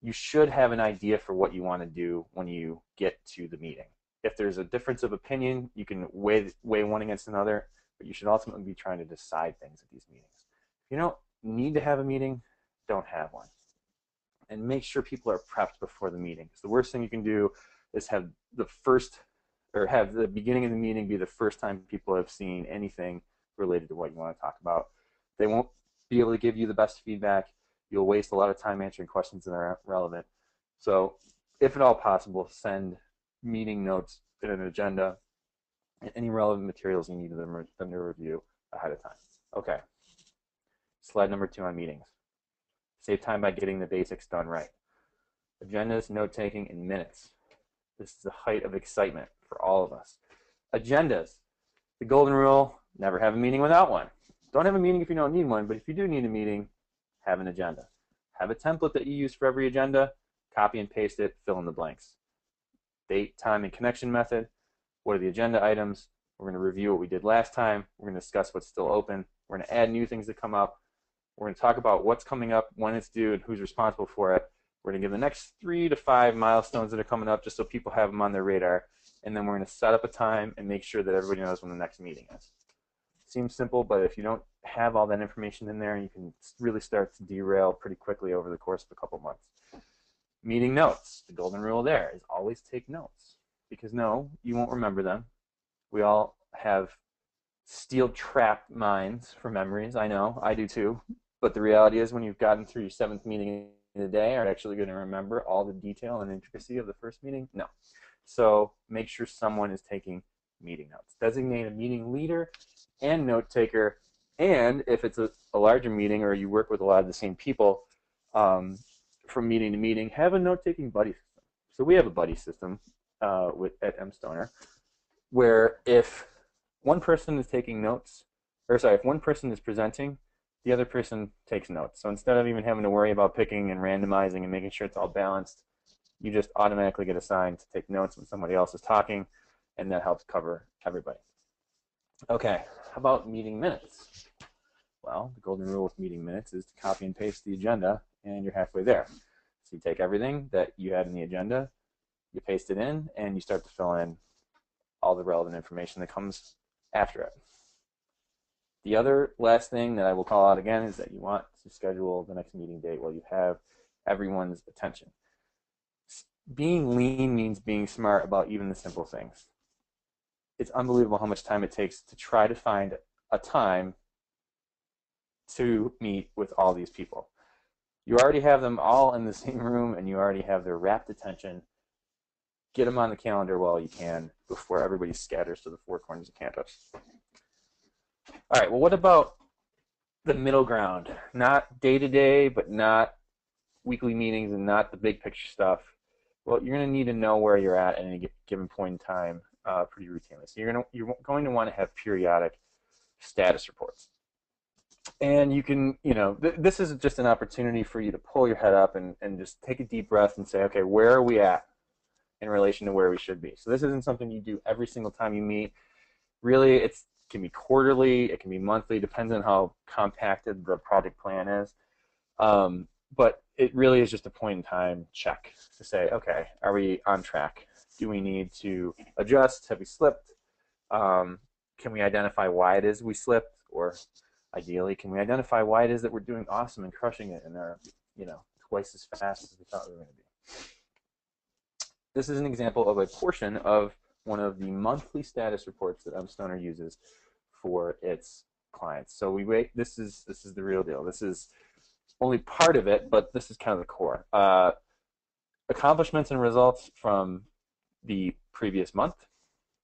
you should have an idea for what you want to do when you get to the meeting. If there's a difference of opinion, you can weigh one against another, but you should ultimately be trying to decide things at these meetings. If you don't need to have a meeting, don't have one. And make sure people are prepped before the meeting. Because the worst thing you can do is have have the beginning of the meeting be the first time people have seen anything related to what you want to talk about. They won't be able to give you the best feedback. You'll waste a lot of time answering questions that are relevant. So if at all possible, send meeting notes and an agenda and any relevant materials you need them to review ahead of time. Okay, slide number 2 on meetings. Save time by getting the basics done right. Agendas, note-taking, and minutes. This is the height of excitement for all of us. Agendas. The golden rule, never have a meeting without one. Don't have a meeting if you don't need one, but if you do need a meeting, have an agenda. Have a template that you use for every agenda, copy and paste it, fill in the blanks. Date, time, and connection method. What are the agenda items? We're going to review what we did last time. We're going to discuss what's still open. We're going to add new things that come up. We're going to talk about what's coming up, when it's due, and who's responsible for it. We're going to give the next 3 to 5 milestones that are coming up just so people have them on their radar. And then we're going to set up a time and make sure that everybody knows when the next meeting is. Seems simple, but if you don't have all that information in there, you can really start to derail pretty quickly over the course of a couple months. Meeting notes. The golden rule there is always take notes. Because no, you won't remember them. We all have steel-trapped minds for memories. I know, I do too. But the reality is when you've gotten through your 7th meeting in the day, are you actually going to remember all the detail and intricacy of the first meeting? No. So make sure someone is taking meeting notes. Designate a meeting leader and note taker. And if it's a larger meeting or you work with a lot of the same people, from meeting to meeting, have a note-taking buddy system. So we have a buddy system at mStoner where if one person is taking notes, or sorry, if one person is presenting, the other person takes notes. So instead of even having to worry about picking and randomizing and making sure it's all balanced, you just automatically get assigned to take notes when somebody else is talking, and that helps cover everybody. Okay, how about meeting minutes? Well, the golden rule with meeting minutes is to copy and paste the agenda, and you're halfway there. So you take everything that you had in the agenda, you paste it in, and you start to fill in all the relevant information that comes after it. The other last thing that I will call out again is that you want to schedule the next meeting date while you have everyone's attention. Being lean means being smart about even the simple things. It's unbelievable how much time it takes to try to find a time to meet with all these people. You already have them all in the same room, and you already have their rapt attention. Get them on the calendar while you can before everybody scatters to the four corners of campus. All right, well, what about the middle ground? Not day-to-day, but not weekly meetings and not the big picture stuff. Well, you're going to need to know where you're at any given point in time pretty routinely. So you're going to want to have periodic status reports. And you can, this is just an opportunity for you to pull your head up and just take a deep breath and say, okay, where are we at in relation to where we should be? So this isn't something you do every single time you meet. Really, it can be quarterly, it can be monthly, depends on how compacted the project plan is. But it really is just a point in time check to say, okay, are we on track? Do we need to adjust? Have we slipped? Can we identify why it is we slipped? Or ideally, can we identify why it is that we're doing awesome and crushing it and are, twice as fast as we thought we were going to be? This is an example of a portion of one of the monthly status reports that mStoner uses for its clients. So this is the real deal. This is only part of it, but this is kind of the core. Accomplishments and results from the previous month,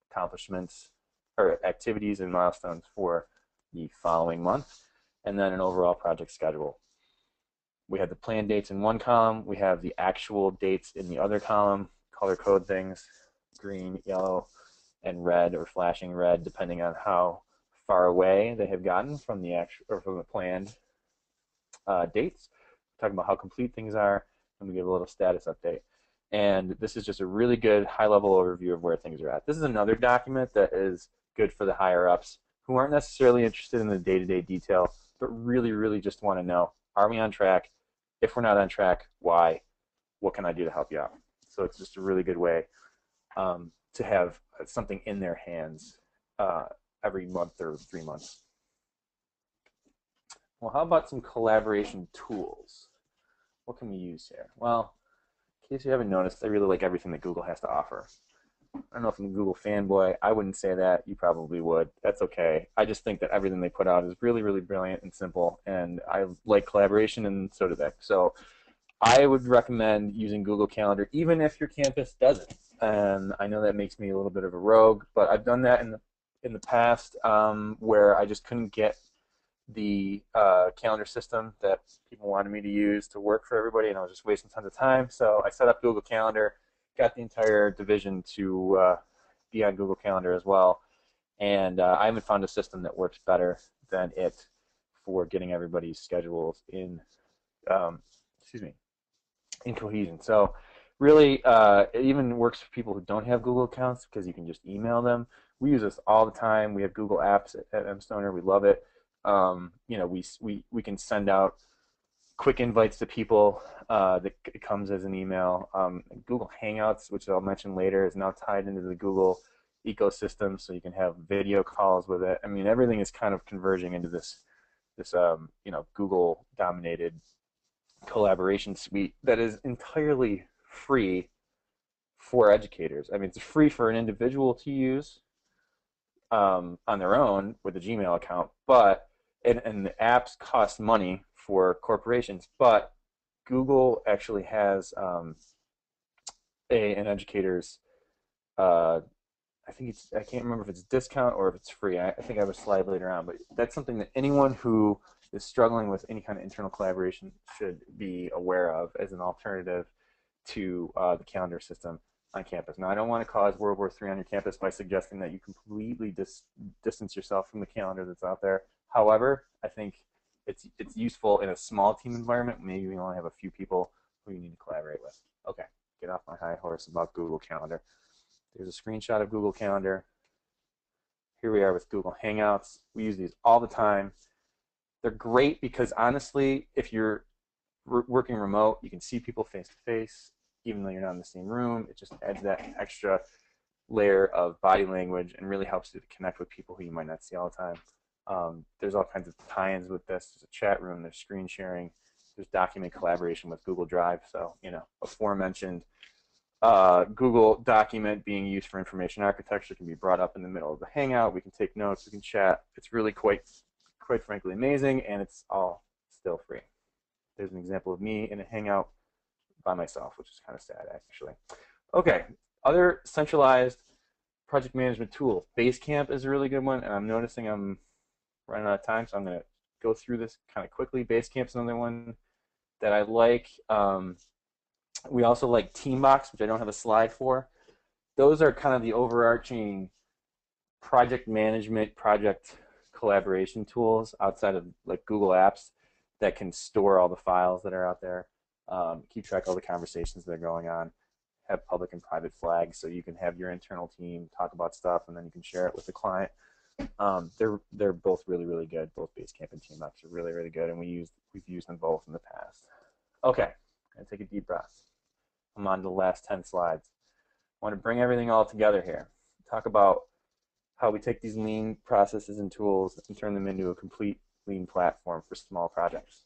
accomplishments or activities and milestones for the following month, and then an overall project schedule. We have the planned dates in one column. We have the actual dates in the other column. Color code things, green, yellow, and red, or flashing red, depending on how far away they have gotten from the actual or from the planned dates. Talking about how complete things are, and we give a little status update. And this is just a really good high-level overview of where things are at. This is another document that is good for the higher-ups who aren't necessarily interested in the day-to-day detail, but really, really just want to know, are we on track? If we're not on track, why? What can I do to help you out? So it's just a really good way to have something in their hands every month or 3 months. Well, how about some collaboration tools? What can we use here? Well, in case you haven't noticed, I really like everything that Google has to offer. I don't know if I'm a Google fanboy. I wouldn't say that. You probably would. That's okay. I just think that everything they put out is really, really brilliant and simple, and I like collaboration, and so do they. So I would recommend using Google Calendar, even if your campus doesn't. And I know that makes me a little bit of a rogue, but I've done that in the past where I just couldn't get the calendar system that people wanted me to use to work for everybody, and I was just wasting tons of time. So I set up Google Calendar, got the entire division to be on Google Calendar as well, and I haven't found a system that works better than it for getting everybody's schedules in in cohesion. So really, it even works for people who don't have Google accounts because you can just email them. We use this all the time. We have Google Apps at mStoner. We love it. We can send out quick invites to people that it comes as an email. Google Hangouts, which I'll mention later, is now tied into the Google ecosystem, so you can have video calls with it. I mean, everything is kind of converging into this Google-dominated collaboration suite that is entirely free for educators. I mean, it's free for an individual to use on their own with a Gmail account, but and the apps cost money for corporations, but Google actually has an educator's I can't remember if it's a discount or if it's free. I think I have a slide later on, but that's something that anyone who is struggling with any kind of internal collaboration should be aware of as an alternative to the calendar system. on campus. Now, I don't want to cause World War III on your campus by suggesting that you completely distance yourself from the calendar that's out there. However, I think it's useful in a small team environment. Maybe we only have a few people who you need to collaborate with. Okay, get off my high horse about Google Calendar. There's a screenshot of Google Calendar. Here we are with Google Hangouts. We use these all the time. They're great because honestly, if you're working remote, you can see people face to face, even though you're not in the same room. It just adds that extra layer of body language and really helps you to connect with people who you might not see all the time. There's all kinds of tie-ins with this. There's a chat room, there's screen sharing, there's document collaboration with Google Drive. So, aforementioned Google document being used for information architecture can be brought up in the middle of the Hangout. We can take notes, we can chat. It's really quite frankly amazing, and it's all still free. There's an example of me in a Hangout by myself, which is kind of sad, actually. Okay, other centralized project management tools. Basecamp is a really good one, and I'm noticing I'm running out of time, so I'm going to go through this kind of quickly. Basecamp's another one that I like. We also like TeamBox, which I don't have a slide for. Those are kind of the overarching project management, project collaboration tools outside of like Google Apps that can store all the files that are out there, keep track of all the conversations that are going on, have public and private flags so you can have your internal team talk about stuff and then you can share it with the client. They're both really, really good. Both Basecamp and TeamBox are really, really good, and we've used them both in the past. Okay, I'm gonna take a deep breath. I'm on to the last 10 slides. I want to bring everything all together here. Talk about how we take these lean processes and tools and turn them into a complete lean platform for small projects.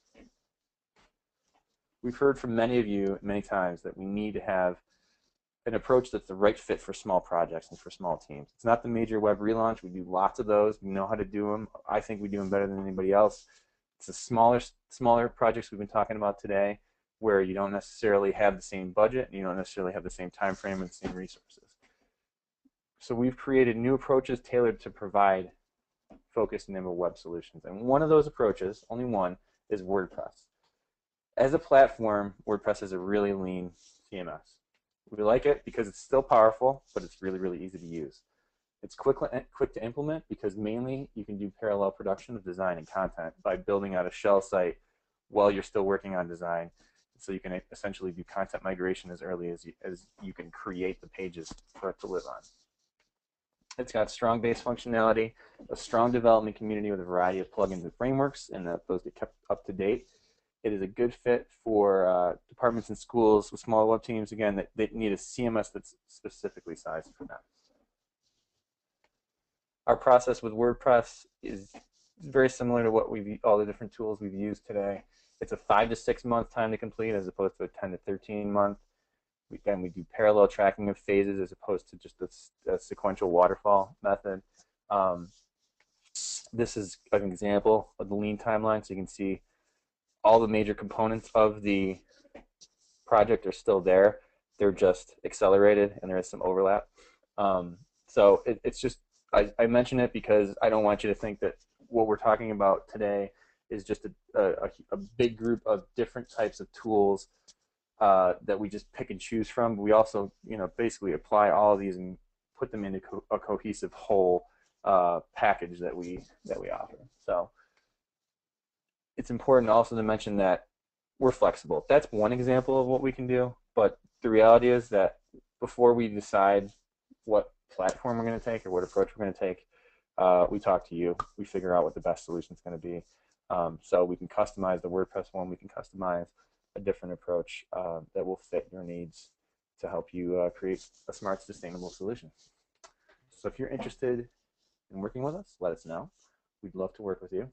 We've heard from many of you many times that we need to have an approach that's the right fit for small projects and for small teams. It's not the major web relaunch. We do lots of those. We know how to do them. I think we do them better than anybody else. It's the smaller projects we've been talking about today where you don't necessarily have the same budget and you don't necessarily have the same time frame and the same resources. So we've created new approaches tailored to provide focused, nimble web solutions. And one of those approaches, only one, is WordPress. As a platform, WordPress is a really lean CMS. We like it because it's still powerful, but it's really, really easy to use. It's quick to implement because mainly you can do parallel production of design and content by building out a shell site while you're still working on design. So you can essentially do content migration as early as you can create the pages for it to live on. It's got strong base functionality, a strong development community with a variety of plugins and frameworks, and those get kept up to date. It is a good fit for departments and schools with small web teams, again, that need a CMS that's specifically sized for them. Our process with WordPress is very similar to what all the different tools we've used today. It's a 5 to 6 month time to complete as opposed to a 10 to 13 month. We do parallel tracking of phases as opposed to just a sequential waterfall method. This is an example of the lean timeline, so you can see all the major components of the project are still there. They're just accelerated, and there is some overlap. So it's just, I mention it because I don't want you to think that what we're talking about today is just a big group of different types of tools that we just pick and choose from. We also, basically apply all of these and put them into a cohesive whole package that we offer. So it's important also to mention that we're flexible. That's one example of what we can do, but the reality is that before we decide what platform we're going to take or what approach we're going to take, we talk to you. We figure out what the best solution is going to be. So we can customize the WordPress one. We can customize a different approach that will fit your needs to help you create a smart, sustainable solution. So if you're interested in working with us, let us know. We'd love to work with you.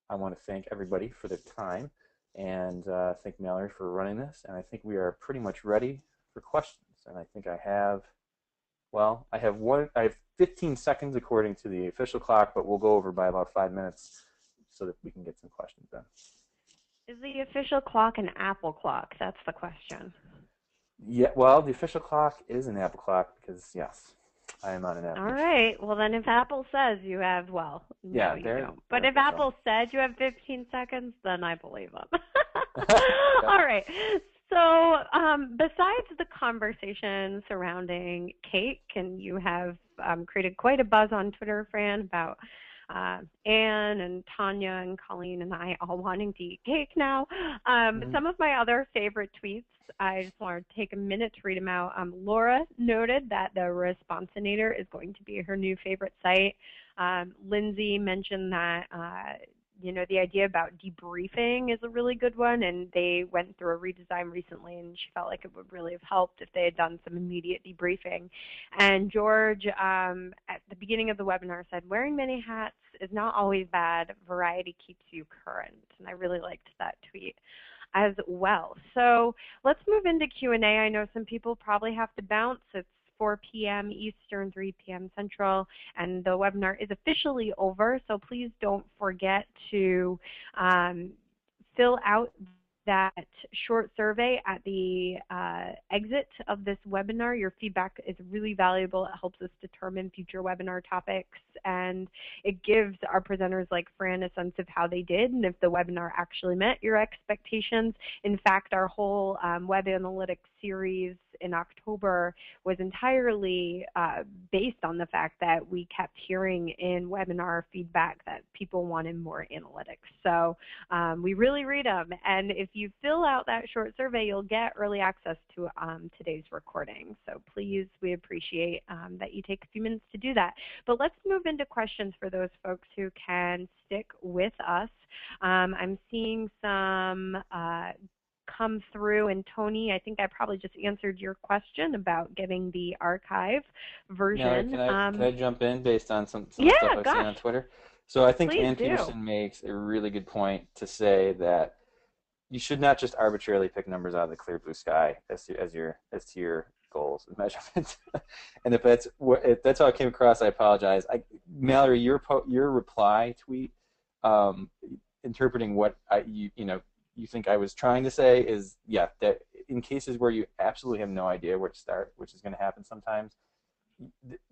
I want to thank everybody for their time and thank Mallory for running this. And I think we are pretty much ready for questions. And I think I have 15 seconds according to the official clock, but we'll go over by about 5 minutes so that we can get some questions done. Is the official clock an Apple clock? That's the question. Yeah, well, the official clock is an Apple clock because, yes, I am on an Apple. All right. Well, then if Apple says you have, well, no, you don't. But if Apple said you have 15 seconds, then I believe them. All right. So, besides the conversation surrounding cake, and you have created quite a buzz on Twitter, Fran, about Anne and Tanya and Colleen and I all wanting to eat cake now. Some of my other favorite tweets, I just want to take a minute to read them out. Laura noted that the Responsinator is going to be her new favorite site. Lindsay mentioned that the idea about debriefing is a really good one, and they went through a redesign recently, and she felt like it would really have helped if they had done some immediate debriefing. And George, at the beginning of the webinar, said, wearing many hats is not always bad. Variety keeps you current. And I really liked that tweet as well. So let's move into Q&A. I know some people probably have to bounce. It's 4 p.m. Eastern, 3 p.m. Central, and the webinar is officially over, so please don't forget to fill out that short survey at the exit of this webinar. Your feedback is really valuable. It helps us determine future webinar topics, and it gives our presenters like Fran a sense of how they did and if the webinar actually met your expectations. In fact, our whole web analytics series in October was entirely based on the fact that we kept hearing in webinar feedback that people wanted more analytics. So we really read them, and if you fill out that short survey, you'll get early access to today's recording. So please, we appreciate that you take a few minutes to do that. But let's move into questions for those folks who can stick with us. I'm seeing some come through, and Tony, I think I probably just answered your question about getting the archive version. Mallory, can I jump in based on some yeah, stuff I've seen on Twitter? So I think Ann Peterson makes a really good point to say that you should not just arbitrarily pick numbers out of the clear blue sky as to your goals and measurements. And if that's how it came across, I apologize. Mallory, your reply tweet, interpreting what you think I was trying to say is, that in cases where you absolutely have no idea where to start, which is going to happen sometimes,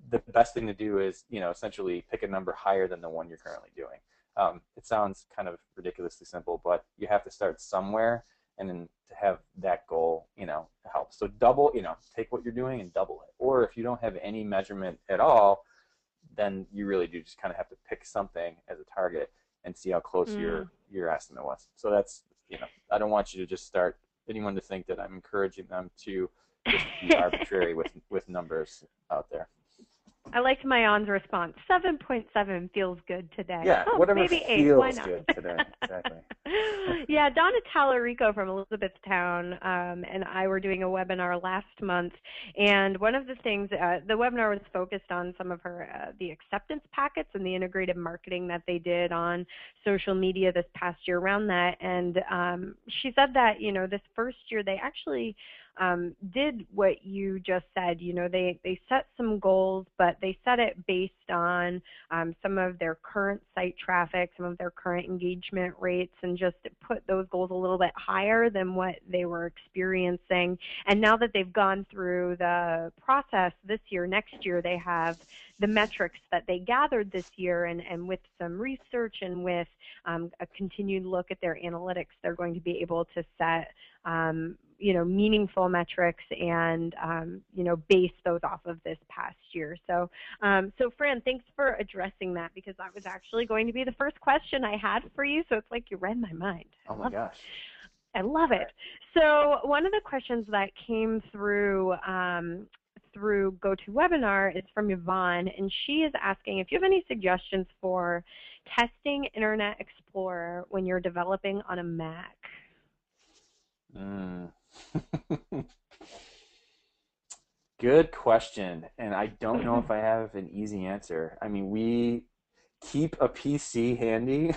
the best thing to do is, essentially pick a number higher than the one you're currently doing. It sounds kind of ridiculously simple, but you have to start somewhere, and then to have that goal, helps. So double, take what you're doing and double it. Or if you don't have any measurement at all, then you really do just kind of have to pick something as a target and see how close your estimate was. So that's, I don't want you to just start anyone to think that I'm encouraging them to just be arbitrary with numbers out there. I liked my On's response. 7.7 feels good today. Yeah, whatever maybe 8. feels Why not? good today. Exactly. Yeah, Donna Tallarico from Elizabethtown and I were doing a webinar last month, and one of the things, the webinar was focused on some of her, the acceptance packets and the integrated marketing that they did on social media this past year around that, and she said that, this first year they actually did what you just said. They set some goals, but they set it based on some of their current site traffic, some of their current engagement rates, and just put those goals a little bit higher than what they were experiencing. And now that they've gone through the process this year, next year, they have the metrics that they gathered this year, and with some research and with a continued look at their analytics, they're going to be able to set meaningful metrics and, base those off of this past year. So, Fran, thanks for addressing that, because that was actually going to be the first question I had for you. So it's like you read my mind. Oh my gosh. I love it. So one of the questions that came through through GoToWebinar is from Yvonne, and she is asking if you have any suggestions for testing Internet Explorer when you're developing on a Mac. Good question, and I don't know if I have an easy answer. I mean, we keep a PC handy.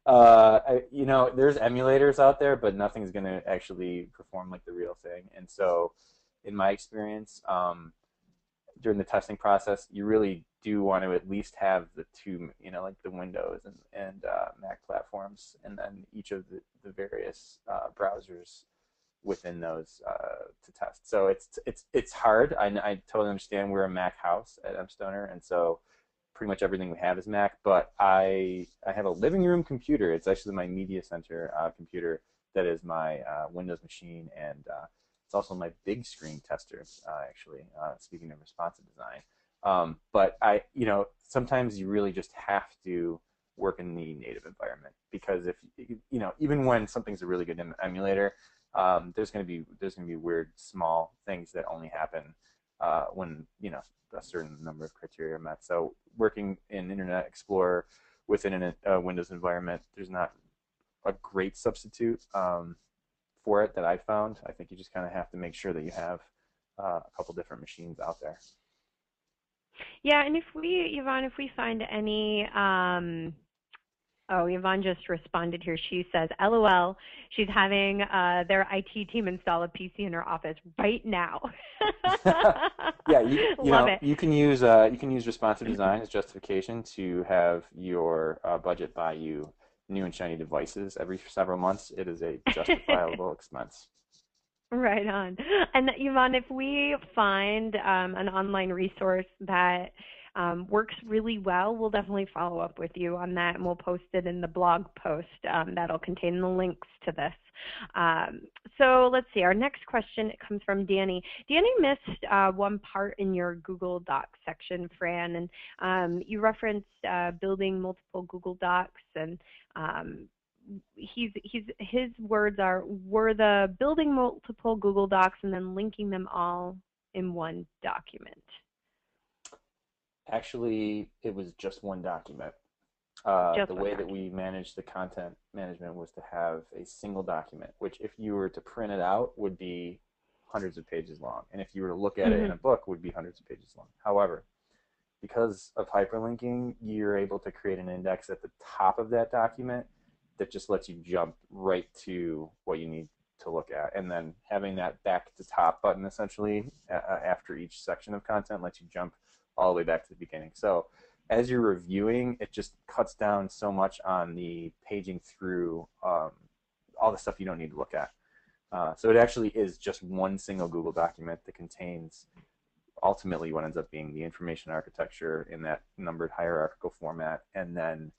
There's emulators out there, but nothing's going to actually perform like the real thing. And so, in my experience, during the testing process, you really do want to at least have the two, like the Windows and Mac platforms, and then each of the various browsers within those to test. So it's hard. I totally understand. We're a Mac house at mStoner, and so pretty much everything we have is Mac. But I have a living room computer. It's actually my media center computer that is my Windows machine, and it's also my big screen tester, actually, speaking of responsive design. But sometimes you really just have to work in the native environment, because if even when something's a really good emulator, there's going to be weird small things that only happen when a certain number of criteria are met. So working in Internet Explorer within a Windows environment, there's not a great substitute for it that I found. I think you just kind of have to make sure that you have a couple different machines out there. Yeah, and Yvonne, if we find any, Yvonne just responded here. She says, LOL, she's having their IT team install a PC in her office right now. Yeah, Love it. you can use responsive design as justification to have your budget buy you new and shiny devices every several months. It is a justifiable expense. Right on. And Yvonne, if we find an online resource that works really well, we'll definitely follow up with you on that, and we'll post it in the blog post that'll contain the links to this. So let's see, our next question comes from Danny. Danny missed one part in your Google Docs section, Fran, and you referenced building multiple Google Docs, and his words are, were the building multiple Google Docs and then linking them all in one document? Actually, it was just one document. The way that we managed the content management was to have a single document, which if you were to print it out would be hundreds of pages long, and if you were to look at it in a book would be hundreds of pages long. However, because of hyperlinking, you're able to create an index at the top of that document that just lets you jump right to what you need to look at, and then having that back to top button essentially after each section of content lets you jump all the way back to the beginning. So as you're reviewing, it just cuts down so much on the paging through all the stuff you don't need to look at. So it actually is just one single Google document that contains ultimately what ends up being the information architecture in that numbered hierarchical format, and then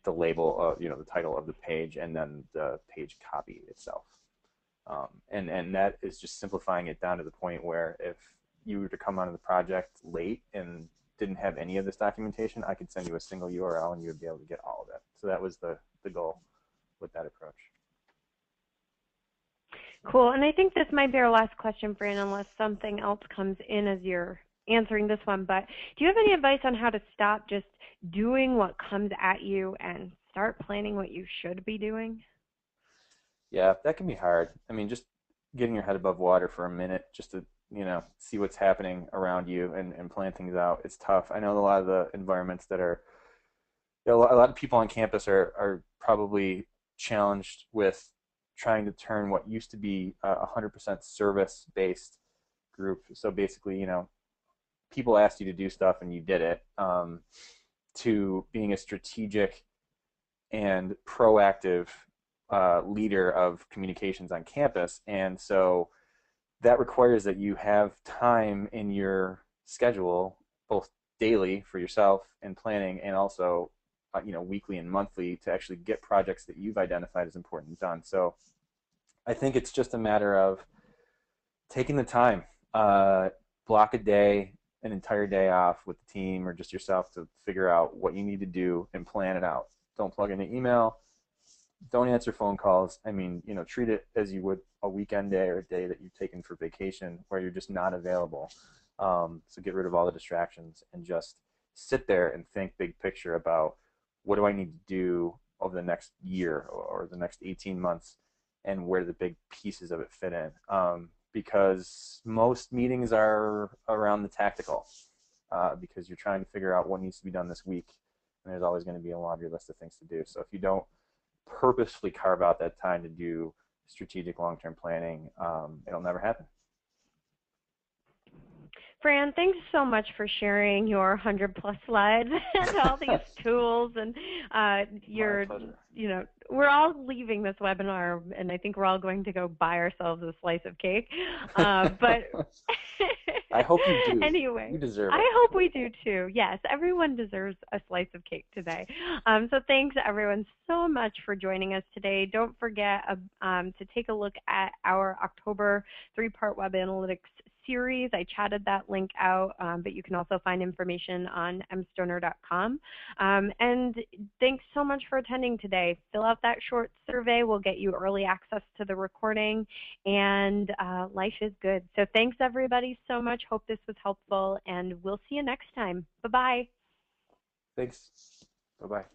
the label, the title of the page, and then the page copy itself. And that is just simplifying it down to the point where if you were to come onto the project late and didn't have any of this documentation, I could send you a single URL and you would be able to get all of it. So that was the goal with that approach. Cool. And I think this might be our last question, Fran, unless something else comes in as you're answering this one. But do you have any advice on how to stop just doing what comes at you and start planning what you should be doing? Yeah, that can be hard. I mean, just getting your head above water for a minute just to see what's happening around you and plan things out. It's tough. I know a lot of the environments that are, a lot of people on campus are probably challenged with trying to turn what used to be a 100% service-based group. So basically, people asked you to do stuff and you did it, to being a strategic and proactive leader of communications on campus. And so that requires that you have time in your schedule, both daily for yourself and planning, and also weekly and monthly, to actually get projects that you've identified as important done. So I think it's just a matter of taking the time, block a day, an entire day off with the team or just yourself to figure out what you need to do and plan it out. Don't plug in an email. Don't answer phone calls. I mean, treat it as you would a weekend day or a day that you've taken for vacation where you're just not available. So get rid of all the distractions and just sit there and think big picture about what do I need to do over the next year or the next 18 months, and where the big pieces of it fit in. Because most meetings are around the tactical, because you're trying to figure out what needs to be done this week, and there's always going to be a laundry list of things to do. So if you don't purposefully carve out that time to do strategic long-term planning, it'll never happen. Fran, thanks so much for sharing your 100+ slides and all these tools. And we're all leaving this webinar, and I think we're all going to go buy ourselves a slice of cake. But I hope you do. Anyway, You deserve I it. hope we do too. Yes, everyone deserves a slice of cake today. So thanks everyone so much for joining us today. Don't forget to take a look at our October 3-part web analytics series. I chatted that link out, but you can also find information on mstoner.com. And thanks so much for attending today. Fill out that short survey. We'll get you early access to the recording, and life is good. So thanks everybody so much. Hope this was helpful, and we'll see you next time. Bye-bye. Thanks. Bye-bye.